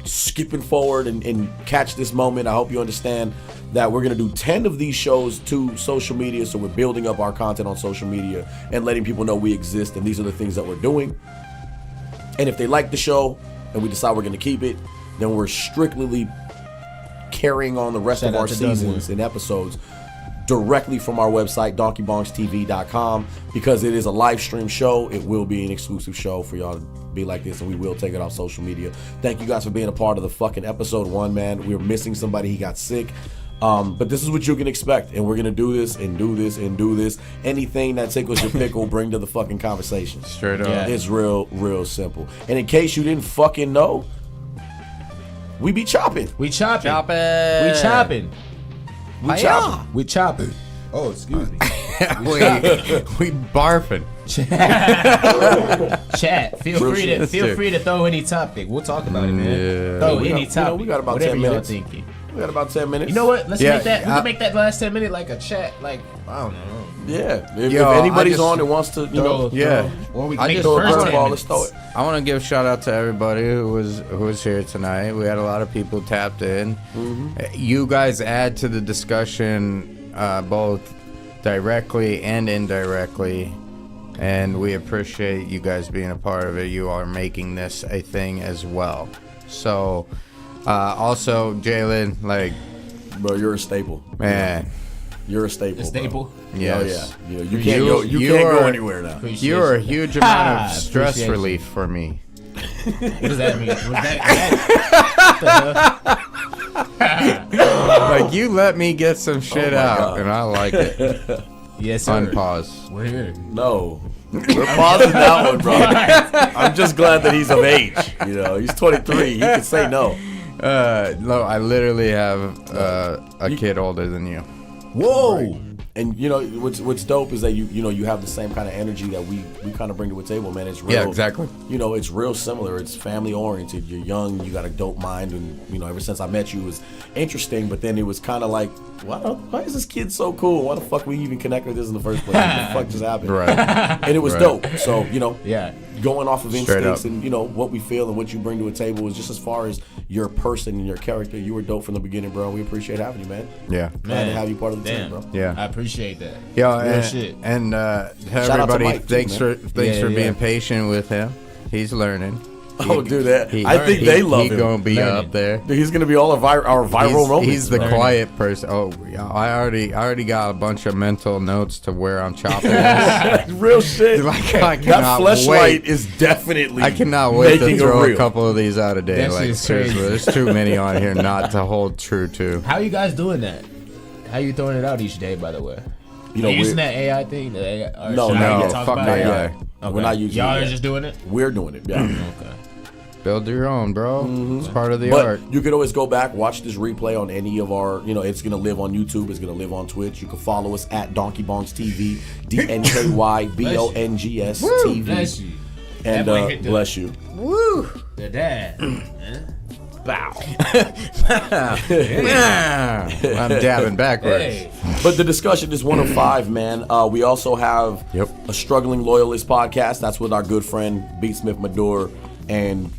skipping forward and catch this moment, I hope you understand that we're going to do 10 of these shows to social media. So we're building up our content on social media and letting people know we exist, and these are the things that we're doing. And if they like the show and we decide we're going to keep it, then we're strictly carrying on the rest of our seasons and episodes directly from our website, DonkeyBongsTV.com. Because it is a live stream show, it will be an exclusive show for y'all to be like this, and we will take it off social media. Thank you guys for being a part of the fucking episode 1, man. We were missing somebody. He got sick. But this is what you can expect, and we're going to do this and do this and do this. Anything that tickles your pickle, bring to the fucking conversation. Straight up. Yeah. It's real simple. And in case you didn't fucking know, we be chopping. We chopping. Chopping. We chopping. We chopping. We chopping. Oh, excuse me. we barfing. Chat. Feel free to throw any topic. We'll talk about it, man. Yeah. Throw We any got- topic. we got about whatever 10 y'all minutes. thinking. We got about 10 minutes. You know what? Let's Yeah, make that. We I- can make that last 10 minutes like a chat. Like, I don't know. Yeah. If Yo, anybody's I just- on that wants to, Yeah. Or we I can make just the throw a first 10 curveball, let's minutes. throw it. I want to give a shout out to everybody who was here tonight. We had a lot of people tapped in. You guys add to the discussion both directly and indirectly, and we appreciate you guys being a part of it. You are making this a thing as well. So, also Jalen, like, Bro, you're a staple. man, You're a staple. A staple. Bro. yes. Oh, yeah. You can't go. You can't go anywhere now. You are a huge amount of stress Appreciate you. relief for me. What does that mean? Was that Like, you let me get some shit my out, God. and I like it. yes, sir. Unpause. We're here. No. We're pausing that one, bro. I'm just glad that he's of age. He's 23. He can say no. No, I literally have a kid older than you. Whoa. And what's dope is that you have the same kind of energy that we kind of bring to a table, man. It's real. Yeah, exactly. It's real similar. It's family oriented. You're young. You got a dope mind, and ever since I met you, it was interesting. But then it was kind of like, why is this kid so cool? Why the fuck we even connect with this in the first place? What the fuck just happened? Right. And it was Right. dope. So Yeah. going off of Straight instincts up. and what we feel and what you bring to a table is just as far as your person and your character. You were dope from the beginning, bro. We appreciate having you, man. Yeah. Glad to have you part of the Damn. team, bro. Yeah. I appreciate that. Yo, Real and, shit. and out to everybody, Mike, too, thanks man. for Yeah. being patient with him. He's learning. Oh, do that. He- I think he- they love he him. gonna be Learning. up there. He's gonna be all of our viral moments. He's the Learning. quiet person. Oh, yeah, I already got a bunch of mental notes to where I'm chopping. real shit. Like, I That cannot fleshlight wait. is definitely. I cannot wait to making it throw a real. couple of these out a day. That Like, shit's seriously, crazy. there's too many on here not to hold true to. How you guys doing that? How you throwing it out each day, by the way? You know, You using we're, that AI thing? The AI, or No, should I no, even talk fuck about that it? AI. Okay. We're not using Y'all it are yet. just doing it? we're doing it. Yeah. Okay. Build your own, bro. It's part of the But art. you could always go back, watch this replay on any of our, it's going to live on YouTube. It's going to live on Twitch. You can follow us at Donkey Bongs TV, DNKYBONGS TV. Bless you. And That boy hit the- bless you. Woo! The dad. Bow. I'm dabbing backwards. Hey. But the discussion is 1 of 5, man. We also have Yep. a Struggling Loyalist podcast. That's with our good friend Beatsmith Madur and,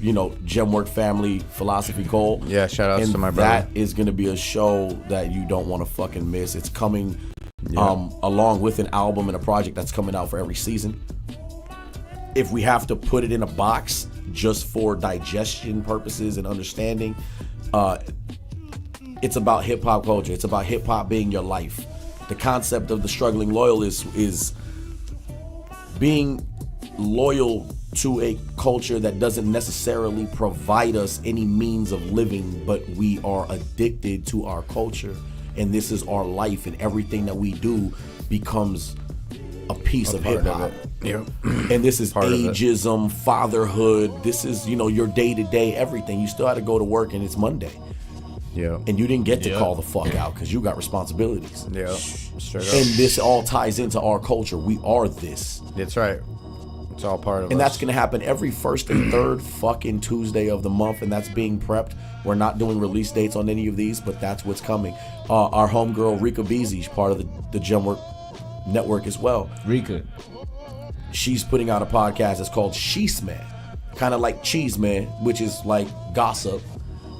Gemwork Family Philosophy Cole. Yeah, shout outs And to my brother. that is going to be a show that you don't want to fucking miss. It's coming along with an album and a project that's coming out for every season. If we have to put it in a box just for digestion purposes and understanding, it's about hip hop culture. It's about hip hop being your life. The concept of the Struggling Loyalist is being loyal to a culture that doesn't necessarily provide us any means of living, but we are addicted to our culture, and this is our life, and everything that we do becomes a piece of hip hop. Yep. And this is Part of it. ageism, fatherhood. This is, your day to day everything. You still had to go to work and it's Monday. Yeah. And you didn't get to Yeah. call the fuck out because you got responsibilities. Yeah. Straight up. And this all ties into our culture. We are this. That's right. It's all part of And us. that's going to happen every first and third fucking Tuesday of the month, and that's being prepped. We're not doing release dates on any of these, but that's what's coming. Our homegirl, Rika Beezy, part of the Gemwork Network as well. Rika. She's putting out a podcast that's called She's Man. Kind of like Cheese Man, which is like gossip,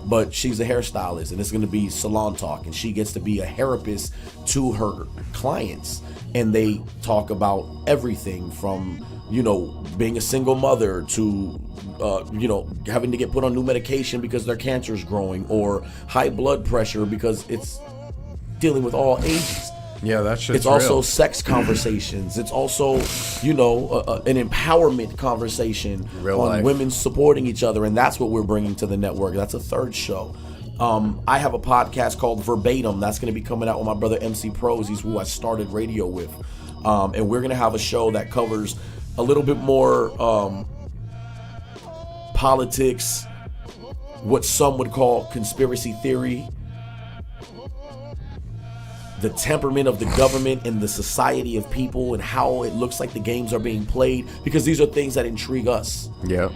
but she's a hairstylist, and it's going to be salon talk, and she gets to be a therapist to her clients, and they talk about everything from, you know, being a single mother to, you know, having to get put on new medication because their cancer is growing, or high blood pressure because it's dealing with all ages. Yeah, that shit's It's also real. sex conversations. It's also, you know, an empowerment conversation Real on life. women supporting each other, and that's what we're bringing to the network. That's a third show. I have a podcast called Verbatim. That's going to be coming out with my brother MC Pros. He's who I started radio with, and we're going to have a show that covers a little bit more politics, what some would call conspiracy theory, the temperament of the government and the society of people, and how it looks like the games are being played, because these are things that intrigue us. Yep.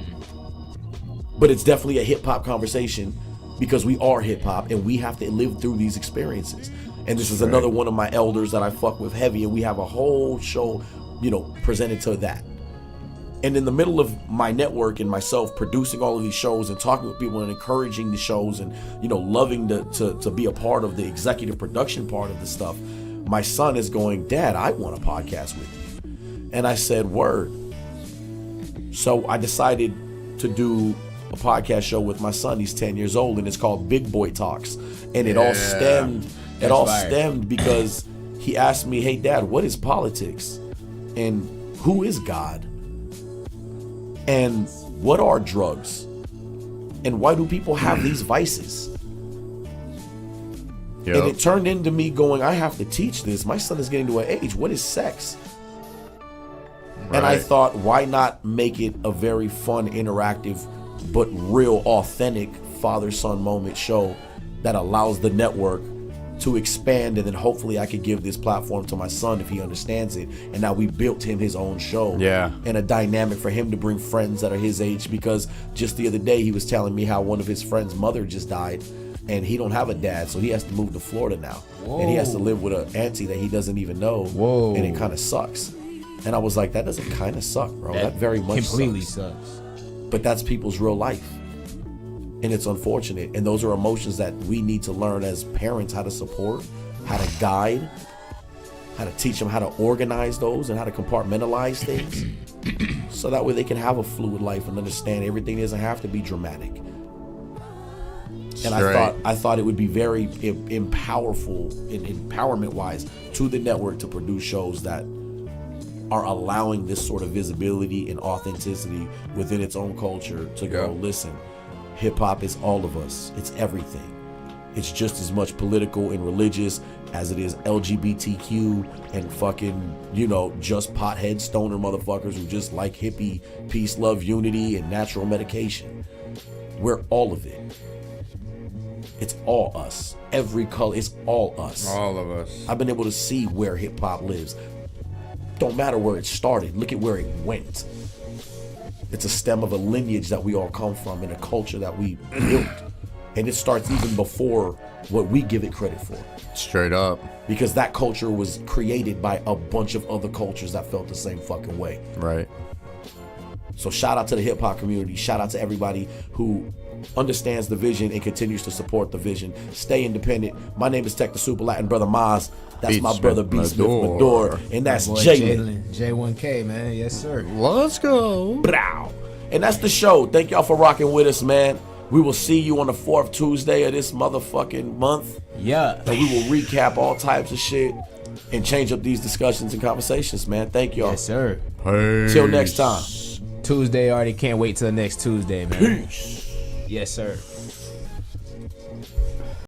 But it's definitely a hip-hop conversation, because we are hip-hop and we have to live through these experiences. And this is another one of my elders that I fuck with heavy, and we have a whole show, you know, presented to that. And in the middle of my network and myself producing all of these shows and talking with people and encouraging the shows and, you know, loving to be a part of the executive production part of the stuff, my son is going, Dad, I want a podcast with you. And I said, word. So I decided to do a podcast show with my son. He's 10 years old, and it's called Big Boy Talks. And it all stemmed because he asked me, hey, Dad, what is politics? And who is God? And what are drugs? And why do people have these vices? Yep. And it turned into me going, I have to teach this. My son is getting to an age. What is sex? And I thought, why not make it a very fun, interactive, but real, authentic father-son moment show that allows the network to expand, and then hopefully I could give this platform to my son if he understands it. And now we built him his own show. Yeah. And a dynamic for him to bring friends that are his age, because just the other day he was telling me how one of his friends' mother just died, and he don't have a dad, so he has to move to Florida now. Whoa. And he has to live with an auntie that he doesn't even know. Whoa. And it kind of sucks. And I was like, that doesn't kind of suck, bro. That very much completely sucks. But that's people's real life. And it's unfortunate. And those are emotions that we need to learn as parents how to support, how to guide, how to teach them how to organize those and how to compartmentalize things. So that way they can have a fluid life and understand everything doesn't have to be dramatic. And I thought it would be very powerful and empowerment wise to the network to produce shows that are allowing this sort of visibility and authenticity within its own culture to go, listen, hip hop is all of us. It's everything. It's just as much political and religious as it is LGBTQ and fucking, you know, just pothead stoner motherfuckers who just like hippie, peace, love, unity, and natural medication. We're all of it. It's all us. Every color, it's all us. All of us. I've been able to see where hip hop lives. Don't matter where it started. Look at where it went. It's a stem of a lineage that we all come from and a culture that we built. And it starts even before what we give it credit for. Straight up. Because that culture was created by a bunch of other cultures that felt the same fucking way. Right. So shout out to the hip hop community. Shout out to everybody who understands the vision and continues to support the vision. Stay independent. My name is Tech the Super Latin Brother Maz. That's Beat my Smith brother B. Smith Mador. And that's Jalen. J1K, man. Yes, sir. Let's go. Brow. And that's the show. Thank y'all for rocking with us, man. We will see you on the 4th Tuesday of this motherfucking month. Yeah. And we will recap all types of shit and change up these discussions and conversations, man. Thank y'all. Yes, sir. Peace. Till next time. Tuesday, already can't wait till next Tuesday, man. Peace. Yes, sir.